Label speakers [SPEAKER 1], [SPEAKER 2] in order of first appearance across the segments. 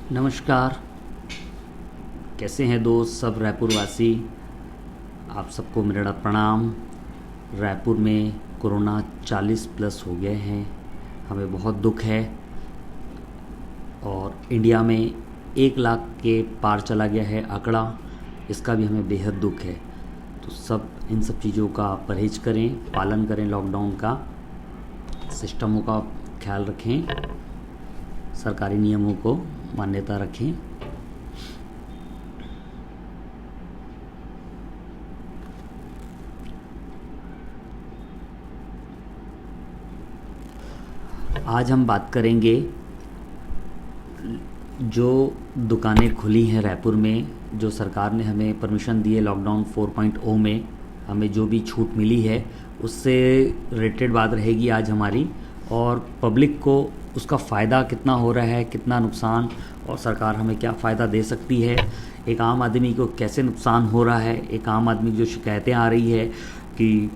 [SPEAKER 1] नमस्कार। कैसे हैं दोस्त सब रायपुर वासी। आप सबको मेरा प्रणाम। रायपुर में कोरोना 40 प्लस हो गए हैं। हमें बहुत दुख है और इंडिया में 1 लाख के पार चला गया है आंकड़ा। इसका भी हमें बेहद दुख है। तो सब इन सब चीज़ों का परहेज करें, पालन करें, लॉकडाउन का, सिस्टमों का ख्याल रखें, सरकारी नियमों को मान्यता रखें। आज हम बात करेंगे जो दुकानें खुली हैं रायपुर में, जो सरकार ने हमें परमिशन दी है लॉकडाउन 4.0 में, हमें जो भी छूट मिली है उससे रिलेटेड बात रहेगी आज हमारी। और पब्लिक को उसका फ़ायदा कितना हो रहा है, कितना नुकसान, और सरकार हमें क्या फ़ायदा दे सकती है, एक आम आदमी को कैसे नुकसान हो रहा है। एक आम आदमी की जो शिकायतें आ रही है कि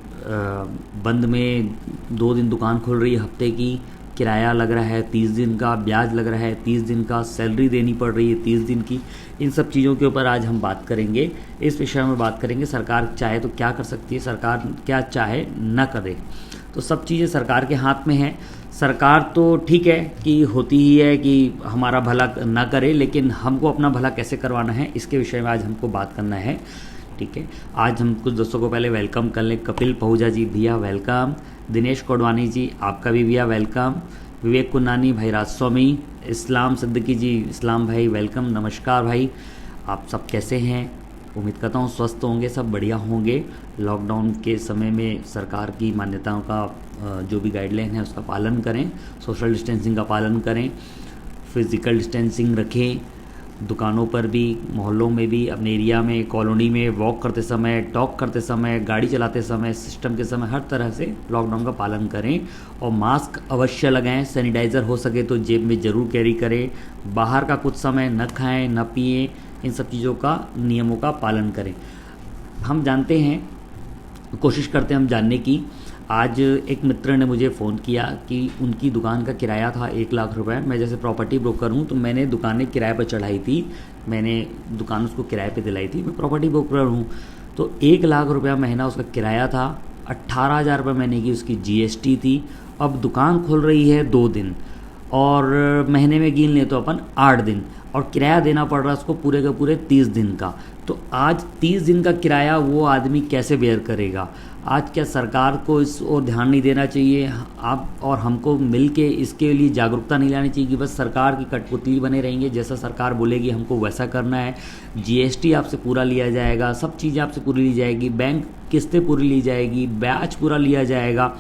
[SPEAKER 1] बंद में 2 दिन दुकान खुल रही है, हफ्ते की किराया लग रहा है 30 दिन का, ब्याज लग रहा है 30 दिन का, सैलरी देनी पड़ रही है 30 दिन की। इन सब चीज़ों के ऊपर आज हम बात करेंगे। इस विषय में बात करेंगे सरकार चाहे तो क्या कर सकती है, सरकार क्या चाहे न करे। तो सब चीज़ें सरकार के हाथ में है। सरकार तो ठीक है कि होती ही है कि हमारा भला ना करे, लेकिन हमको अपना भला कैसे करवाना है इसके विषय में आज हमको बात करना है। ठीक है, आज हम कुछ दोस्तों को पहले वेलकम कर लें। कपिल पहुजा जी भैया वेलकम, दिनेश कोडवानी जी आपका भी भैया वेलकम, विवेक कुन्नानी भाई राजस्वामी, इस्लाम सिद्दीकी जी इस्लाम भाई वेलकम, नमस्कार भाई। आप सब कैसे हैं? उम्मीद करता हूँ स्वस्थ होंगे, सब बढ़िया होंगे। लॉकडाउन के समय में सरकार की मान्यताओं का जो भी गाइडलाइन है उसका पालन करें, सोशल डिस्टेंसिंग का पालन करें, फिज़िकल डिस्टेंसिंग रखें। दुकानों पर भी, मोहल्लों में भी, अपने एरिया में, कॉलोनी में वॉक करते समय, टॉक करते समय, गाड़ी चलाते समय, सिस्टम के समय हर तरह से लॉकडाउन का पालन करें। और मास्क अवश्य लगाएं, सैनिटाइज़र हो सके तो जेब में ज़रूर कैरी करें। बाहर का कुछ समय न खाएं, न पिएं। इन सब चीज़ों का, नियमों का पालन करें। हम जानते हैं, कोशिश करते हैं हम जानने की। आज एक मित्र ने मुझे फ़ोन किया कि उनकी दुकान का किराया था 1 लाख रुपए। मैं जैसे प्रॉपर्टी ब्रोकर हूँ तो मैंने दुकानें किराए पर चढ़ाई थी, मैंने दुकान उसको किराए पे दिलाई थी। मैं प्रॉपर्टी ब्रोकर हूँ तो 1 लाख रुपया महीना उसका किराया था। 18,000 रुपये महीने की उसकी GST थी। अब दुकान खुल रही है 2 दिन और महीने में गिन ले तो अपन 8 दिन, और किराया देना पड़ रहा है उसको पूरे के पूरे 30 दिन का। तो आज 30 दिन का किराया वो आदमी कैसे बेयर करेगा? आज क्या सरकार को इस ओर ध्यान नहीं देना चाहिए? आप और हमको मिल के इसके लिए जागरूकता नहीं लानी चाहिए कि बस सरकार की कठपुतली बने रहेंगे, जैसा सरकार बोलेगी हमको वैसा करना है। GST आपसे पूरा लिया जाएगा, सब चीज़ें आपसे पूरी ली जाएगी, बैंक किस्तें पूरी ली जाएगी, ब्याज पूरा लिया जाएगा,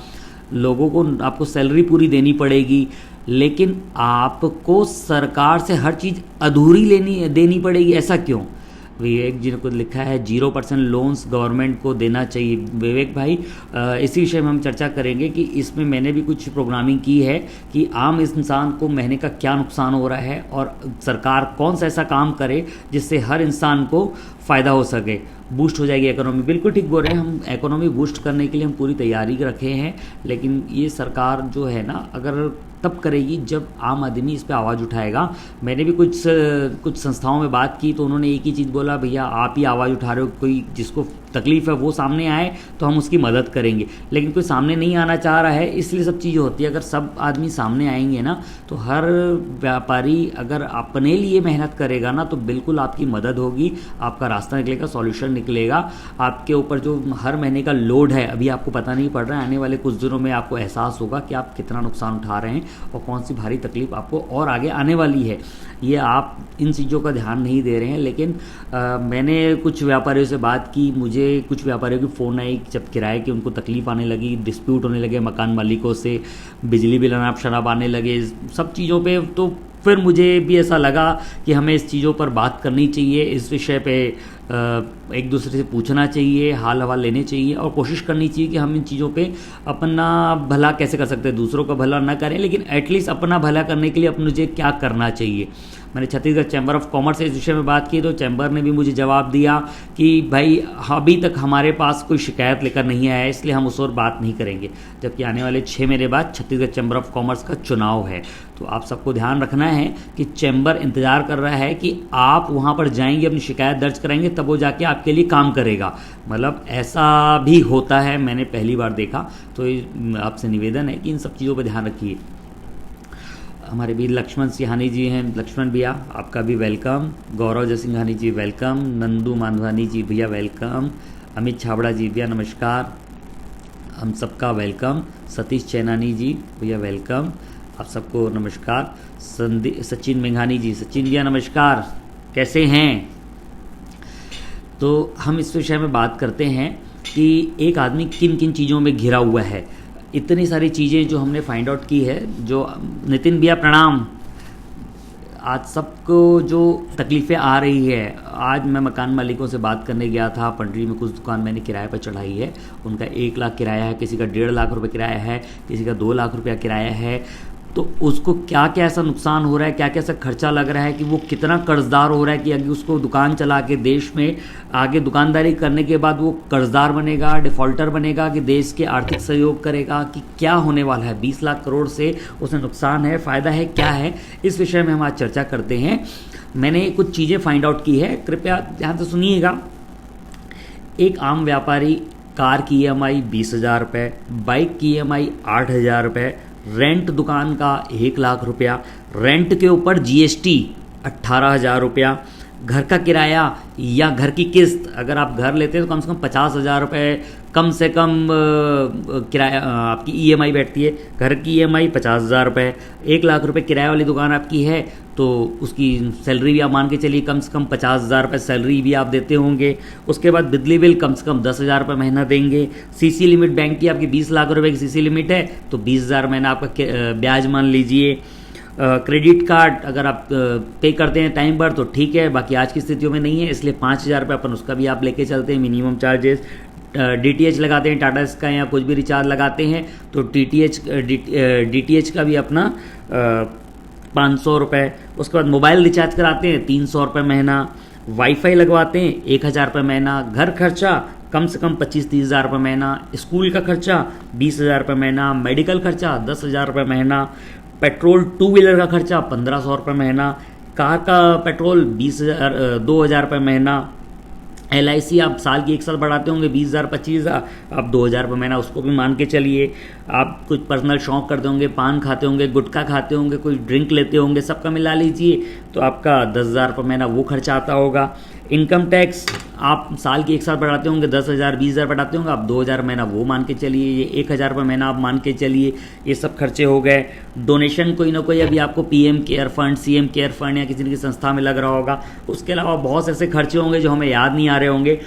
[SPEAKER 1] लोगों को आपको सैलरी पूरी देनी पड़ेगी, लेकिन आपको सरकार से हर चीज़ अधूरी देनी पड़ेगी। ऐसा क्यों? विवेक जी ने कुछ लिखा है 0% लोन्स गवर्नमेंट को देना चाहिए। विवेक भाई, इसी विषय में हम चर्चा करेंगे कि इसमें मैंने भी कुछ प्रोग्रामिंग की है कि आम इंसान को महीने का क्या नुकसान हो रहा है और सरकार कौन सा ऐसा काम करे जिससे हर इंसान को फ़ायदा हो सके, बूस्ट हो जाएगी इकोनॉमी। बिल्कुल ठीक बोल रहे हैं, हम इकोनॉमी बूस्ट करने के लिए हम पूरी तैयारी रखे हैं, लेकिन ये सरकार जो है ना, अगर तब करेगी जब आम आदमी इस पे आवाज़ उठाएगा। मैंने भी कुछ संस्थाओं में बात की तो उन्होंने एक ही चीज़ बोला, भैया आप ही आवाज़ उठा रहे हो, कोई जिसको तकलीफ़ है वो सामने आए तो हम उसकी मदद करेंगे। लेकिन कोई सामने नहीं आना चाह रहा है, इसलिए सब चीज़ें होती है। अगर सब आदमी सामने आएंगे ना तो हर व्यापारी अगर अपने लिए मेहनत करेगा ना तो बिल्कुल आपकी मदद होगी, आपका रास्ता निकलेगा, सॉल्यूशन निकलेगा। आपके ऊपर जो हर महीने का लोड है अभी आपको पता नहीं पड़ रहा है, आने वाले कुछ दिनों में आपको एहसास होगा कि आप कितना नुकसान उठा रहे हैं और कौन सी भारी तकलीफ आपको और आगे आने वाली है। ये आप इन चीज़ों का ध्यान नहीं दे रहे हैं। लेकिन मैंने कुछ व्यापारियों से बात की, मुझे कुछ व्यापारियों की फ़ोन आई जब किराए की उनको तकलीफ़ आने लगी, डिस्प्यूट होने लगे मकान मालिकों से, बिजली बिल अनाप शनाप आने लगे, सब चीज़ों पे। तो फिर मुझे भी ऐसा लगा कि हमें इस चीज़ों पर बात करनी चाहिए, इस विषय पे एक दूसरे से पूछना चाहिए, हाल हवाल लेने चाहिए और कोशिश करनी चाहिए कि हम इन चीज़ों पे अपना भला कैसे कर सकते हैं। दूसरों का भला ना करें, लेकिन एटलीस्ट अपना भला करने के लिए अपन मुझे क्या करना चाहिए। मैंने छत्तीसगढ़ चैम्बर ऑफ कॉमर्स से इस विषय में बात की तो चैम्बर ने भी मुझे जवाब दिया कि भाई अभी तक हमारे पास कोई शिकायत लेकर नहीं आया है, इसलिए हम उस और बात नहीं करेंगे। जबकि आने वाले 6 महीने बाद छत्तीसगढ़ चैम्बर ऑफ कॉमर्स का चुनाव है। तो आप सबको ध्यान रखना है कि चैम्बर इंतज़ार कर रहा है कि आप वहाँ पर जाएंगे, अपनी शिकायत दर्ज कराएंगे, तब वो जाके आपके लिए काम करेगा। मतलब ऐसा भी होता है, मैंने पहली बार देखा। तो आपसे निवेदन है कि इन सब चीज़ों पर ध्यान रखिए। हमारे भी लक्ष्मण सिंहानी जी हैं, लक्ष्मण भैया आपका भी वेलकम। गौरव जयसिंघानी जी वेलकम। नंदू मांधवानी जी भैया वेलकम। अमित छाबड़ा जी भैया नमस्कार, हम सबका वेलकम। सतीश चैनानी जी भैया वेलकम, आप सबको नमस्कार। सचिन मेघानी जी, सचिन भैया नमस्कार, कैसे हैं? तो हम इस विषय में बात करते हैं कि एक आदमी किन किन चीज़ों में घिरा हुआ है। इतनी सारी चीज़ें जो हमने फाइंड आउट की है। जो नितिन भैया प्रणाम। आज सबको जो तकलीफ़ें आ रही है, आज मैं मकान मालिकों से बात करने गया था। पंडरी में कुछ दुकान मैंने किराए पर चढ़ाई है। उनका 1 लाख किराया है, किसी का 1.5 लाख रुपए किराया है, किसी का 2 लाख रुपया किराया है। तो उसको क्या क्या ऐसा नुकसान हो रहा है, क्या क्या ऐसा खर्चा लग रहा है कि वो कितना कर्जदार हो रहा है कि अगर उसको दुकान चला के देश में आगे दुकानदारी करने के बाद वो कर्जदार बनेगा, डिफ़ॉल्टर बनेगा, कि देश के आर्थिक सहयोग करेगा, कि क्या होने वाला है। 20 लाख करोड़ से उसे नुकसान है, फ़ायदा है, क्या है, इस विषय में हम आज चर्चा करते हैं। मैंने कुछ चीज़ें फाइंड आउट की है, कृपया ध्यान से सुनिएगा। एक आम व्यापारी कार की EMI 20,000 रुपये, बाइक की EMI 8,000 रुपये, रेंट दुकान का 1 लाख रुपया, रेंट के ऊपर GST 18,000 रुपया, घर का किराया या घर की किस्त, अगर आप घर लेते हैं तो कम से कम 50,000 रुपये कम से कम किराया आपकी EMI बैठती है। घर की EMI 50,000 रुपये। 1 लाख रुपये किराया वाली दुकान आपकी है तो उसकी सैलरी भी आप मान के चलिए कम से कम 50,000 रुपये सैलरी भी आप देते होंगे। उसके बाद बिजली बिल कम से कम 10,000 रुपये महीना देंगे। CC लिमिट बैंक की आपकी 20 लाख रुपये की CC लिमिट है तो 20,000 महीना आपका ब्याज मान लीजिए। क्रेडिट कार्ड अगर आप पे करते हैं टाइम पर तो ठीक है, बाकी आज की स्थितियों में नहीं है, इसलिए 5,000 रुपये अपन उसका भी आप लेके चलते हैं मिनिमम चार्जेस। DTH लगाते हैं, टाटा स्काई या कुछ भी रिचार्ज लगाते हैं तो DTH का भी अपना 500 रुपये। उसके बाद मोबाइल रिचार्ज कराते हैं 300 रुपये महीना। वाईफाई लगवाते हैं 1,000 रुपये महीना। घर खर्चा कम से कम 25-30 हज़ार रुपये महीना। स्कूल का खर्चा 20,000 रुपये महीना। मेडिकल खर्चा 10,000 रुपये महीना। पेट्रोल 2 व्हीलर का खर्चा 1,500 रुपये महीना। कार का पेट्रोल 2,000 रुपये महीना। LIC आप साल की 1 साल बढ़ाते होंगे 20,000 25,000, आप 2,000 रुपये महीना उसको भी मान के चलिए। आप कुछ पर्सनल शौक करते होंगे, पान खाते होंगे, गुटखा खाते होंगे, कोई ड्रिंक लेते होंगे, सबका मिला लीजिए तो आपका 10,000 रुपये महीना वो खर्चा आता होगा। इनकम टैक्स आप साल की 1 साल बढ़ाते होंगे 10,000 20,000 बढ़ाते होंगे, आप 2,000 महीना वो मान के चलिए। ये 1,000 रुपये महीना आप मान के चलिए। ये सब खर्चे हो गए। डोनेशन कोई ना कोई अभी आपको PM care fund, CM care fund या किसी न किसी संस्था में लग रहा होगा। उसके अलावा बहुत से ऐसे खर्चे होंगे जो हमें याद नहीं आ रहे होंगे।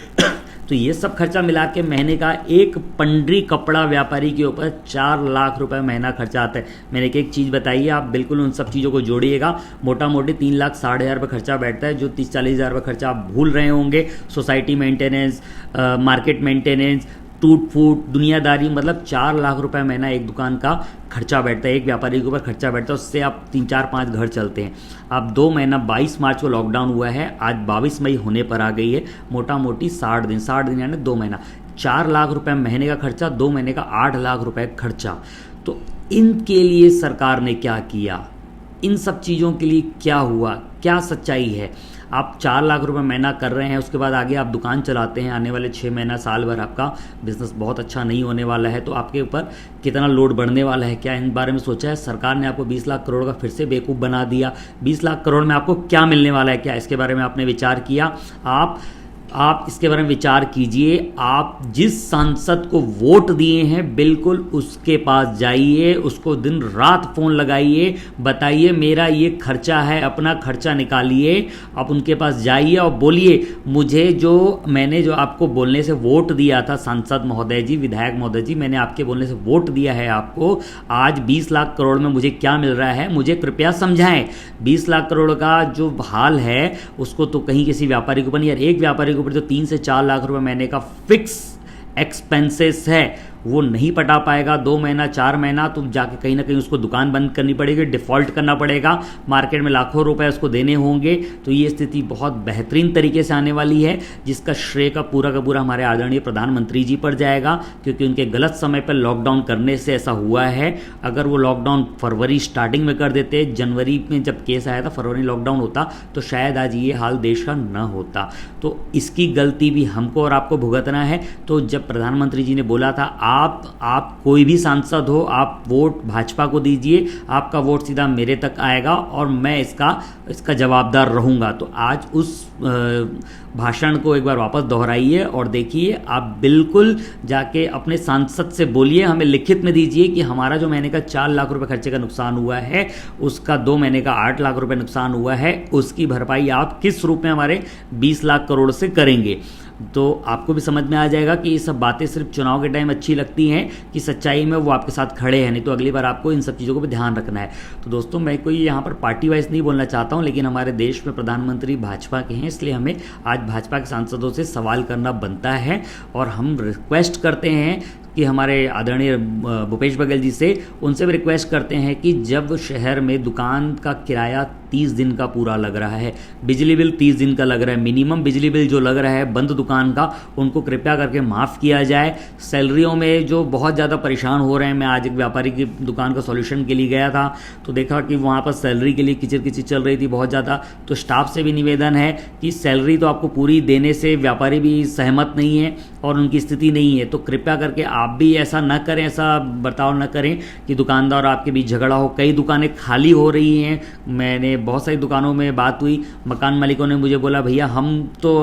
[SPEAKER 1] तो ये सब खर्चा मिला के महीने का एक पंडरी कपड़ा व्यापारी के ऊपर 4 लाख रुपए महीना खर्चा आता है। मैंने एक चीज़ बताई है, आप बिल्कुल उन सब चीज़ों को जोड़िएगा। मोटा मोटी 3,60,000 रुपये खर्चा बैठता है, जो 30-40 हज़ार रुपये खर्चा आप भूल रहे होंगे। सोसाइटी मेंटेनेंस, मार्केट मेंटेनेंस, टूट फूट, दुनियादारी, मतलब 4 लाख रुपए महीना एक दुकान का खर्चा बैठता है, एक व्यापारी के ऊपर खर्चा बैठता है। उससे आप 3-4-5 घर चलते हैं। आप 2 महीना 22 मार्च को लॉकडाउन हुआ है, आज 22 मई होने पर आ गई है। मोटा मोटी 60 दिन यानी 2 महीना 4 लाख रुपए महीने का खर्चा, 2 महीने का 8 लाख रुपए खर्चा। तो इनके लिए सरकार ने क्या किया, इन सब चीज़ों के लिए क्या हुआ, क्या सच्चाई है? आप 4 लाख रुपए महीना कर रहे हैं, उसके बाद आगे आप दुकान चलाते हैं, आने वाले 6 महीना साल भर आपका बिजनेस बहुत अच्छा नहीं होने वाला है, तो आपके ऊपर कितना लोड बढ़ने वाला है, क्या इन बारे में सोचा है? सरकार ने आपको 20 लाख करोड़ का फिर से बेवकूफ़ बना दिया। 20 लाख करोड़ में आपको क्या मिलने वाला है, क्या इसके बारे में आपने विचार किया? आप इसके बारे में विचार कीजिए। आप जिस सांसद को वोट दिए हैं बिल्कुल उसके पास जाइए, उसको दिन रात फ़ोन लगाइए, बताइए मेरा ये खर्चा है, अपना खर्चा निकालिए। आप उनके पास जाइए और बोलिए मैंने जो आपको बोलने से वोट दिया था, सांसद महोदय जी, विधायक महोदय जी, मैंने आपके बोलने से वोट दिया है आपको, आज 20 लाख करोड़ में मुझे क्या मिल रहा है, मुझे कृपया समझाएं। 20 लाख करोड़ का जो हाल है उसको तो कहीं किसी व्यापारी के ऊपर नहीं, यार एक व्यापारी ऊपर जो 3 से 4 लाख रुपए महीने का फिक्स एक्सपेंसेस है वो नहीं पटा पाएगा 2 महीना 4 महीना, तो जाके कहीं ना कहीं उसको दुकान बंद करनी पड़ेगी, डिफ़ॉल्ट करना पड़ेगा, मार्केट में लाखों रुपए उसको देने होंगे। तो ये स्थिति बहुत बेहतरीन तरीके से आने वाली है, जिसका श्रेय का पूरा हमारे आदरणीय प्रधानमंत्री जी पर जाएगा, क्योंकि उनके गलत समय पर लॉकडाउन करने से ऐसा हुआ है। अगर वो लॉकडाउन फरवरी स्टार्टिंग में कर देते, जनवरी में जब केस आया था फरवरी लॉकडाउन होता, तो शायद आज ये हाल देश का न होता। तो इसकी गलती भी हमको और आपको भुगतना है। तो जब प्रधानमंत्री जी ने बोला था आप कोई भी सांसद हो, आप वोट भाजपा को दीजिए, आपका वोट सीधा मेरे तक आएगा और मैं इसका जवाबदार रहूँगा। तो आज उस भाषण को एक बार वापस दोहराइए और देखिए, आप बिल्कुल जाके अपने सांसद से बोलिए, हमें लिखित में दीजिए कि हमारा जो महीने का 4 लाख रुपए खर्चे का नुकसान हुआ है, उसका 2 महीने का 8 लाख रुपए नुकसान हुआ है, उसकी भरपाई आप किस रूप में हमारे 20 लाख करोड़ से करेंगे। तो आपको भी समझ में आ जाएगा कि ये सब बातें सिर्फ चुनाव के टाइम अच्छी लगती हैं, कि सच्चाई में वो आपके साथ खड़े हैं, नहीं तो अगली बार आपको इन सब चीज़ों को भी ध्यान रखना है। तो दोस्तों, मैं कोई यहाँ पर पार्टी वाइज नहीं बोलना चाहता हूँ, लेकिन हमारे देश में प्रधानमंत्री भाजपा के हैं, इसलिए हमें आज भाजपा के सांसदों से सवाल करना बनता है। और हम रिक्वेस्ट करते हैं कि हमारे आदरणीय भूपेश बघेल जी से, उनसे भी रिक्वेस्ट करते हैं कि जब शहर में दुकान का किराया 30 दिन का पूरा लग रहा है, बिजली बिल 30 दिन का लग रहा है, मिनिमम बिजली बिल जो लग रहा है बंद दुकान का, उनको कृपया करके माफ़ किया जाए। सैलरियों में जो बहुत ज़्यादा परेशान हो रहे हैं, मैं आज एक व्यापारी की दुकान का सॉल्यूशन के लिए गया था, तो देखा कि वहाँ पर सैलरी के लिए किचिर किचिर चल रही थी बहुत ज़्यादा। तो स्टाफ से भी निवेदन है कि सैलरी तो आपको पूरी देने से व्यापारी भी सहमत नहीं है और उनकी स्थिति नहीं है, तो कृपया करके आप भी ऐसा न करें, ऐसा बर्ताव न करें कि दुकानदार और आपके बीच झगड़ा हो। कई दुकानें खाली हो रही हैं, मैंने बहुत सारी दुकानों में बात हुई, मकान मालिकों ने मुझे बोला भैया हम तो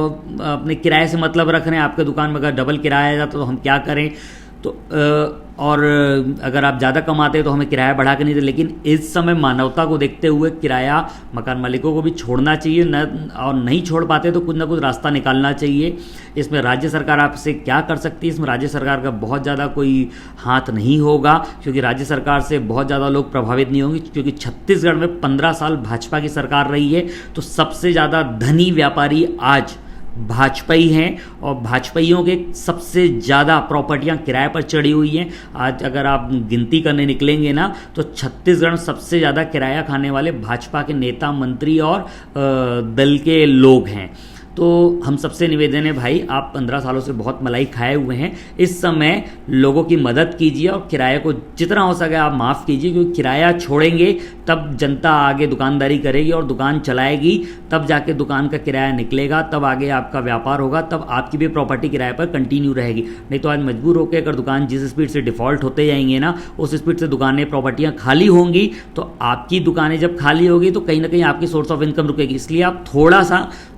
[SPEAKER 1] अपने किराए से मतलब रख रहे हैं, आपके दुकान में अगर डबल किराया जाता तो हम क्या करें। तो और अगर आप ज़्यादा कमाते हैं तो हमें किराया बढ़ा के नहीं दे। लेकिन इस समय मानवता को देखते हुए किराया मकान मालिकों को भी छोड़ना चाहिए, न और नहीं छोड़ पाते तो कुछ ना कुछ रास्ता निकालना चाहिए। इसमें राज्य सरकार आपसे क्या कर सकती है, इसमें राज्य सरकार का बहुत ज़्यादा कोई हाथ नहीं होगा, क्योंकि राज्य सरकार से बहुत ज़्यादा लोग प्रभावित नहीं होंगे, क्योंकि छत्तीसगढ़ में 15 साल भाजपा की सरकार रही है। तो सबसे ज़्यादा धनी व्यापारी आज भाजपाई हैं और भाजपाइयों के सबसे ज़्यादा प्रॉपर्टियां किराए पर चढ़ी हुई हैं। आज अगर आप गिनती करने निकलेंगे ना, तो छत्तीसगढ़ सबसे ज़्यादा किराया खाने वाले भाजपा के नेता, मंत्री और दल के लोग हैं। तो हम सबसे निवेदन है भाई, आप 15 सालों से बहुत मलाई खाए हुए हैं, इस समय लोगों की मदद कीजिए और किराए को जितना हो सके आप माफ़ कीजिए, क्योंकि किराया छोड़ेंगे तब जनता आगे दुकानदारी करेगी और दुकान चलाएगी, तब जाके दुकान का किराया निकलेगा, तब आगे आपका व्यापार होगा, तब आपकी भी प्रॉपर्टी किराए पर कंटिन्यू रहेगी। नहीं तो आज मजबूर होकर अगर दुकान जिस स्पीड से डिफ़ॉल्ट होते जाएंगे ना, उस स्पीड से दुकानें, प्रॉपर्टियाँ खाली होंगी, तो आपकी दुकानें जब खाली होगी तो कहीं ना कहीं आपकी सोर्स ऑफ इनकम रुकेगी। इसलिए आप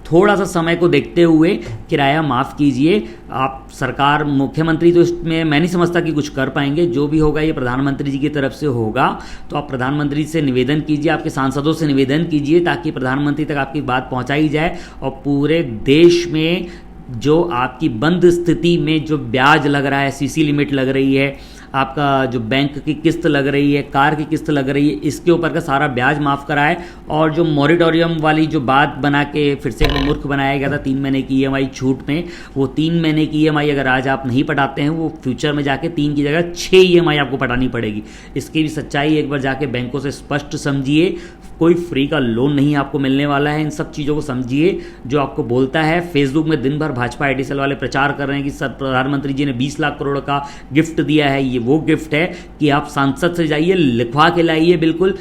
[SPEAKER 1] थोड़ा सा समय को देखते हुए किराया माफ़ कीजिए। आप सरकार, मुख्यमंत्री तो इसमें मैं नहीं समझता कि कुछ कर पाएंगे, जो भी होगा ये प्रधानमंत्री जी की तरफ से होगा। तो आप प्रधानमंत्री से निवेदन कीजिए, आपके सांसदों से निवेदन कीजिए, ताकि प्रधानमंत्री तक आपकी बात पहुंचाई जाए और पूरे देश में जो आपकी बंद स्थिति में जो ब्याज लग रहा है, सीसी लिमिट लग रही है, आपका जो बैंक की किस्त लग रही है, कार की किस्त लग रही है, इसके ऊपर का सारा ब्याज माफ़ कराए। और जो मॉरिटोरियम वाली जो बात बना के फिर से मूर्ख बनाया गया था 3 महीने की EMI छूट में, वो 3 महीने की EMI अगर आज आप नहीं पटाते हैं, वो फ्यूचर में जाके 3 की जगह 6 EMI आपको पटानी पड़ेगी। इसकी भी सच्चाई एक बार जाके बैंकों से स्पष्ट समझिए। कोई फ्री का लोन नहीं आपको मिलने वाला है, इन सब चीज़ों को समझिए। जो आपको बोलता है, फेसबुक में दिन भर भाजपा IT सेल वाले प्रचार कर रहे हैं कि प्रधानमंत्री जी ने 20 लाख करोड़ का गिफ्ट दिया है, ये वो गिफ्ट है कि आप सांसद से जाइए, लिखवा के लाइए। बिल्कुल,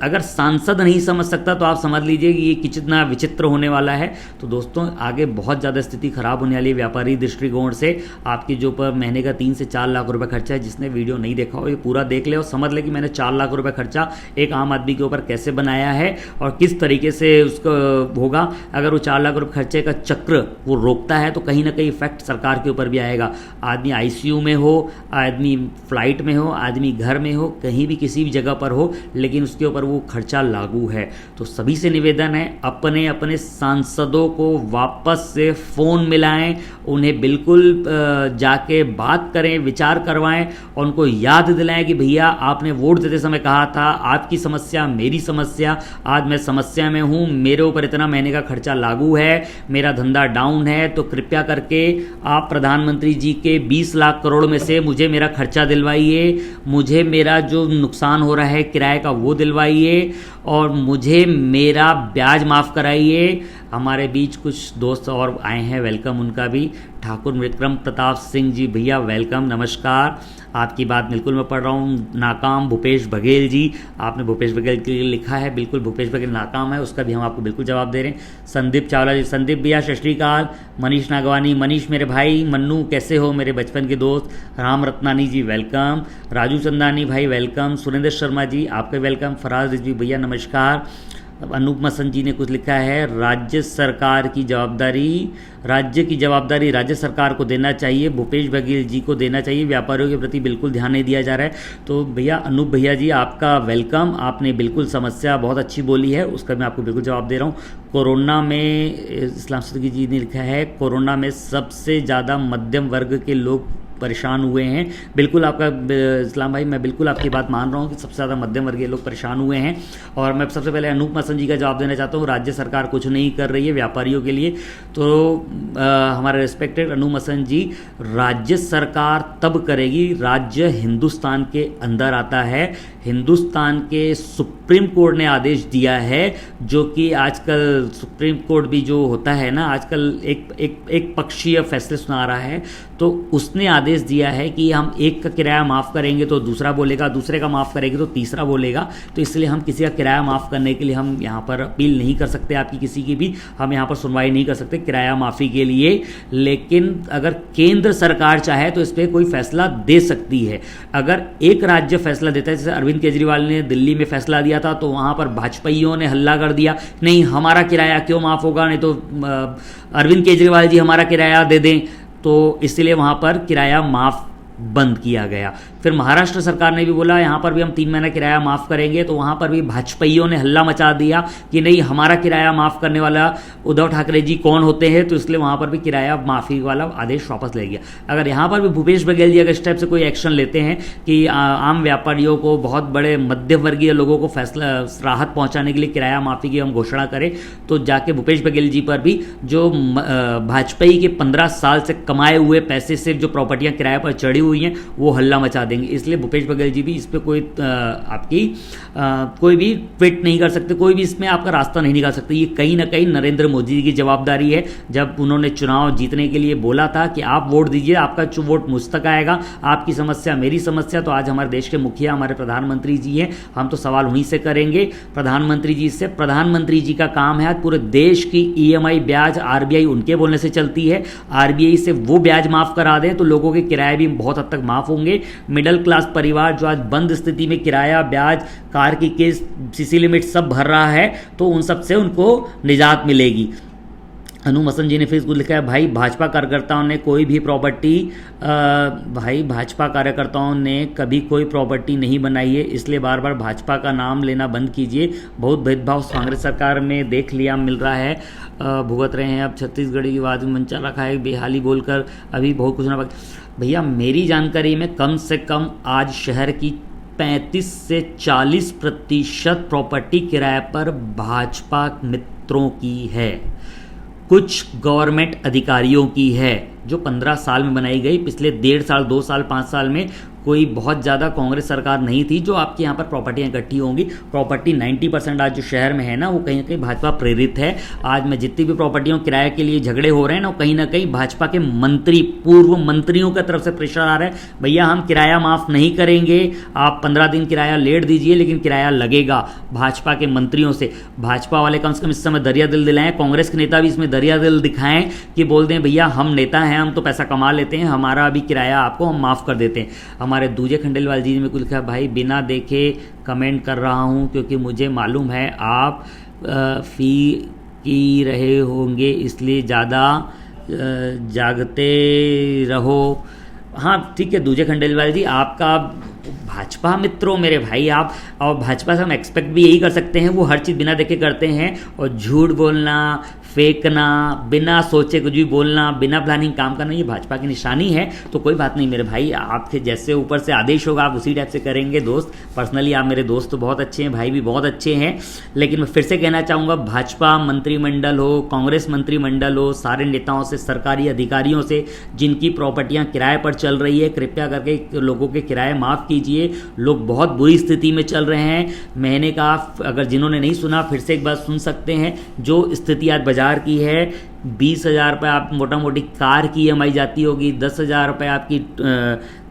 [SPEAKER 1] अगर सांसद नहीं समझ सकता तो आप समझ लीजिए कि ये कितना विचित्र होने वाला है। तो दोस्तों, आगे बहुत ज़्यादा स्थिति खराब होने वाली है व्यापारी दृष्टिकोण से। आपकी जो पर महीने का 3 से 4 लाख रुपए खर्चा है, जिसने वीडियो नहीं देखा हो ये पूरा देख ले और समझ ले कि मैंने 4 लाख रुपए खर्चा एक आम आदमी के ऊपर कैसे बनाया है और किस तरीके से उसको होगा। अगर वो 4 लाख रुपए खर्चे का चक्र वो रोकता है, तो कहीं ना कहीं इफेक्ट सरकार के ऊपर भी आएगा। आदमी ICU में हो, आदमी फ्लाइट में हो, आदमी घर में हो, कहीं भी किसी भी जगह पर हो, लेकिन उसके ऊपर वो खर्चा लागू है। तो सभी से निवेदन है, अपने अपने सांसदों को वापस से फ़ोन मिलाएं, उन्हें बिल्कुल जाके बात करें, विचार करवाएं और उनको याद दिलाएं कि भैया आपने वोट देते समय कहा था आपकी समस्या मेरी समस्या समस्या, आज मैं समस्या में हूँ, मेरे ऊपर इतना महीने का खर्चा लागू है, मेरा धंधा डाउन है, तो कृपया करके आप प्रधानमंत्री जी के 20 लाख करोड़ में से मुझे मेरा खर्चा दिलवाइए, मुझे मेरा जो नुकसान हो रहा है किराए का वो दिलवाइए और मुझे मेरा ब्याज माफ़ कराइए। हमारे बीच कुछ दोस्त और आए हैं, वेलकम उनका भी। ठाकुर विक्रम प्रताप सिंह जी, भैया वेलकम, नमस्कार। आपकी बात बिल्कुल मैं पढ़ रहा हूँ। नाकाम भूपेश बघेल जी, आपने भूपेश बघेल के लिए लिखा है, बिल्कुल भूपेश बघेल नाकाम है, उसका भी हम आपको बिल्कुल जवाब दे रहे हैं। संदीप चावला जी, संदीप भैया सत श्री अकाल। मनीष नागवानी, मनीष मेरे भाई। मन्नू कैसे हो मेरे बचपन के दोस्त। राम रत्नानी जी वेलकम। राजू चंदानी भाई वेलकम। सुरेंद्र शर्मा जी आपके वेलकम। फराज रिजवी भैया नमस्कार। अनूप मसन जी ने कुछ लिखा है, राज्य की जवाबदारी राज्य सरकार को देना चाहिए, भूपेश बघेल जी को देना चाहिए, व्यापारियों के प्रति बिल्कुल ध्यान नहीं दिया जा रहा है। तो भैया अनूप भैया जी आपका वेलकम, आपने बिल्कुल समस्या बहुत अच्छी बोली है, उसका मैं आपको बिल्कुल जवाब दे रहा हूँ। कोरोना में, इस्लाम सदकी जी ने लिखा है, कोरोना में सबसे ज़्यादा मध्यम वर्ग के लोग परेशान हुए हैं। बिल्कुल आपका इस्लाम भाई, मैं बिल्कुल आपकी बात मान रहा हूँ कि सबसे ज़्यादा मध्यम वर्गीय लोग परेशान हुए हैं। और मैं सबसे पहले अनूप मसन जी का जवाब देना चाहता हूँ, राज्य सरकार कुछ नहीं कर रही है व्यापारियों के लिए। तो हमारे रिस्पेक्टेड अनूप मसन जी, राज्य सरकार तब करेगी, राज्य हिंदुस्तान के अंदर आता है। हिंदुस्तान के सुप्रीम कोर्ट ने आदेश दिया है, जो कि आजकल सुप्रीम कोर्ट भी जो होता है ना, आजकल एक पक्षीय फैसले सुना रहा है। तो उसने आदेश दिया है कि हम एक का किराया माफ़ करेंगे तो दूसरा बोलेगा, दूसरे का माफ़ करेंगे तो तीसरा बोलेगा। तो इसलिए हम किसी का किराया माफ़ करने के लिए हम यहाँ पर अपील नहीं कर सकते, आपकी किसी की भी हम यहाँ पर सुनवाई नहीं कर सकते किराया माफ़ी के लिए। लेकिन अगर केंद्र सरकार चाहे तो इस पर कोई फैसला दे सकती है। अगर एक राज्य फैसला देता है, जैसे अरविंद केजरीवाल ने दिल्ली में फैसला दिया था, तो वहाँ पर भाजपाइयों ने हल्ला कर दिया, नहीं हमारा किराया क्यों माफ़ होगा, नहीं तो अरविंद केजरीवाल जी हमारा किराया दे दें। तो इसलिए वहाँ पर किराया माफ़ बंद किया गया। फिर महाराष्ट्र सरकार ने भी बोला यहाँ पर भी हम 3 महीना किराया माफ़ करेंगे, तो वहाँ पर भी भाजपाइयों ने हल्ला मचा दिया कि नहीं हमारा किराया माफ़ करने वाला उद्धव ठाकरे जी कौन होते हैं, तो इसलिए वहाँ पर भी किराया माफ़ी वाला आदेश वापस ले गया। अगर यहाँ पर भी भूपेश बघेल जी अगर इस टाइप से कोई एक्शन लेते हैं कि आम व्यापारियों को, बहुत बड़े मध्य वर्गीय लोगों को फैसला राहत पहुँचाने के लिए किराया माफ़ी की हम घोषणा करें, तो जाके भूपेश बघेल जी पर भी जो भाजपाई के 15 साल से कमाए हुए पैसे से जो प्रॉपर्टियाँ किराए पर चढ़ी हुई हैं वो हल्ला मचा देंगे। इसलिए भूपेश बघेल जी भी इस पर कोई कोई भी ट्वीट नहीं कर सकते, कोई भी इसमें आपका रास्ता नहीं निकाल सकते। ये कहीं ना कहीं नरेंद्र मोदी जी की जवाबदारी है। जब उन्होंने चुनाव जीतने के लिए बोला था कि आप वोट दीजिए, आपका वोट मुझ तक आएगा, आपकी समस्या मेरी समस्या, तो आज हमारे देश के मुखिया हमारे प्रधानमंत्री जी हैं, हम तो सवाल उन्हीं से करेंगे, प्रधानमंत्री जी से। प्रधानमंत्री जी का काम है पूरे देश की EMI ब्याज RBI उनके बोलने से चलती है, RBI से वो ब्याज माफ़ करा दें तो लोगों के किराए भी बहुत हद तक माफ़ होंगे। मिडिल क्लास परिवार जो आज बंद स्थिति में किराया, ब्याज, कार की किस्त, CC लिमिट सब भर रहा है, तो उन सब से उनको निजात मिलेगी। अनु मसन जी ने फिर कुछ लिखा है, भाई भाजपा कार्यकर्ताओं ने कोई भी प्रॉपर्टी भाजपा कार्यकर्ताओं ने कभी कोई प्रॉपर्टी नहीं बनाई है, इसलिए बार बार भाजपा का नाम लेना बंद कीजिए। बहुत भेदभाव कांग्रेस सरकार में देख लिया, मिल रहा है, भुगत रहे हैं। अब छत्तीसगढ़ी की आवाज़ में मंचा रखा है, बेहाली बोलकर अभी बहुत कुछ ना। भैया मेरी जानकारी में कम से कम आज शहर की 35 से 40% प्रॉपर्टी किराए पर भाजपा मित्रों की है, कुछ गवर्नमेंट अधिकारियों की है, जो 15 साल में बनाई गई। पिछले 1.5 साल, 2 साल, 5 साल में कोई बहुत ज़्यादा कांग्रेस सरकार नहीं थी जो आपके यहाँ पर प्रॉपर्टियाँ इकट्ठी होंगी। प्रॉपर्टी 90% आज जो शहर में है ना, वो कहीं ना कहीं भाजपा प्रेरित है। आज मैं जितनी भी प्रॉपर्टियों किराए के लिए झगड़े हो रहे हैं ना, कहीं ना कहीं भाजपा के मंत्री, पूर्व मंत्रियों की तरफ से प्रेशर आ रहा है, भैया हम किराया माफ़ नहीं करेंगे, आप 15 दिन किराया लेट दीजिए लेकिन किराया लगेगा। भाजपा के मंत्रियों से भाजपा वाले कम से कम इस समय दरिया दिल दिलाएं, कांग्रेस के नेता भी इसमें दरिया दिल दिखाएं कि बोल दें भैया हम नेता हैं, हम तो पैसा कमा लेते हैं, हमारा अभी किराया आपको हम माफ़ कर देते हैं। हमारे दूजे खंडेलवाल जी ने कुछ लिखा, भाई बिना देखे कमेंट कर रहा हूं क्योंकि मुझे मालूम है आप फी की रहे होंगे, इसलिए ज़्यादा जागते रहो। हाँ ठीक है दूजे खंडेलवाल जी, आपका भाजपा मित्रों मेरे भाई आप, और भाजपा से हम एक्सपेक्ट भी यही कर सकते हैं, वो हर चीज़ बिना देखे करते हैं। और झूठ बोलना, फेंकना, बिना सोचे कुछ भी बोलना, बिना प्लानिंग काम करना, ये भाजपा की निशानी है। तो कोई बात नहीं मेरे भाई, आपके जैसे ऊपर से आदेश होगा आप उसी टाइप से करेंगे दोस्त। पर्सनली आप मेरे दोस्त तो बहुत अच्छे हैं, भाई भी बहुत अच्छे हैं, लेकिन मैं फिर से कहना चाहूँगा, भाजपा मंत्रिमंडल हो, कांग्रेस मंत्रिमंडल हो, सारे नेताओं से, सरकारी अधिकारियों से जिनकी प्रॉपर्टियां किराए पर चल रही है, कृपया करके लोगों के किराए माफ़ कीजिए। लोग बहुत बुरी स्थिति में चल रहे हैं। मैंने कहा, अगर जिन्होंने नहीं सुना फिर से एक बार सुन सकते हैं, जो स्थिति आज बाजार की है, 20,000 रुपये आप मोटा मोटी कार की EMI जाती होगी, 10,000 रुपये आपकी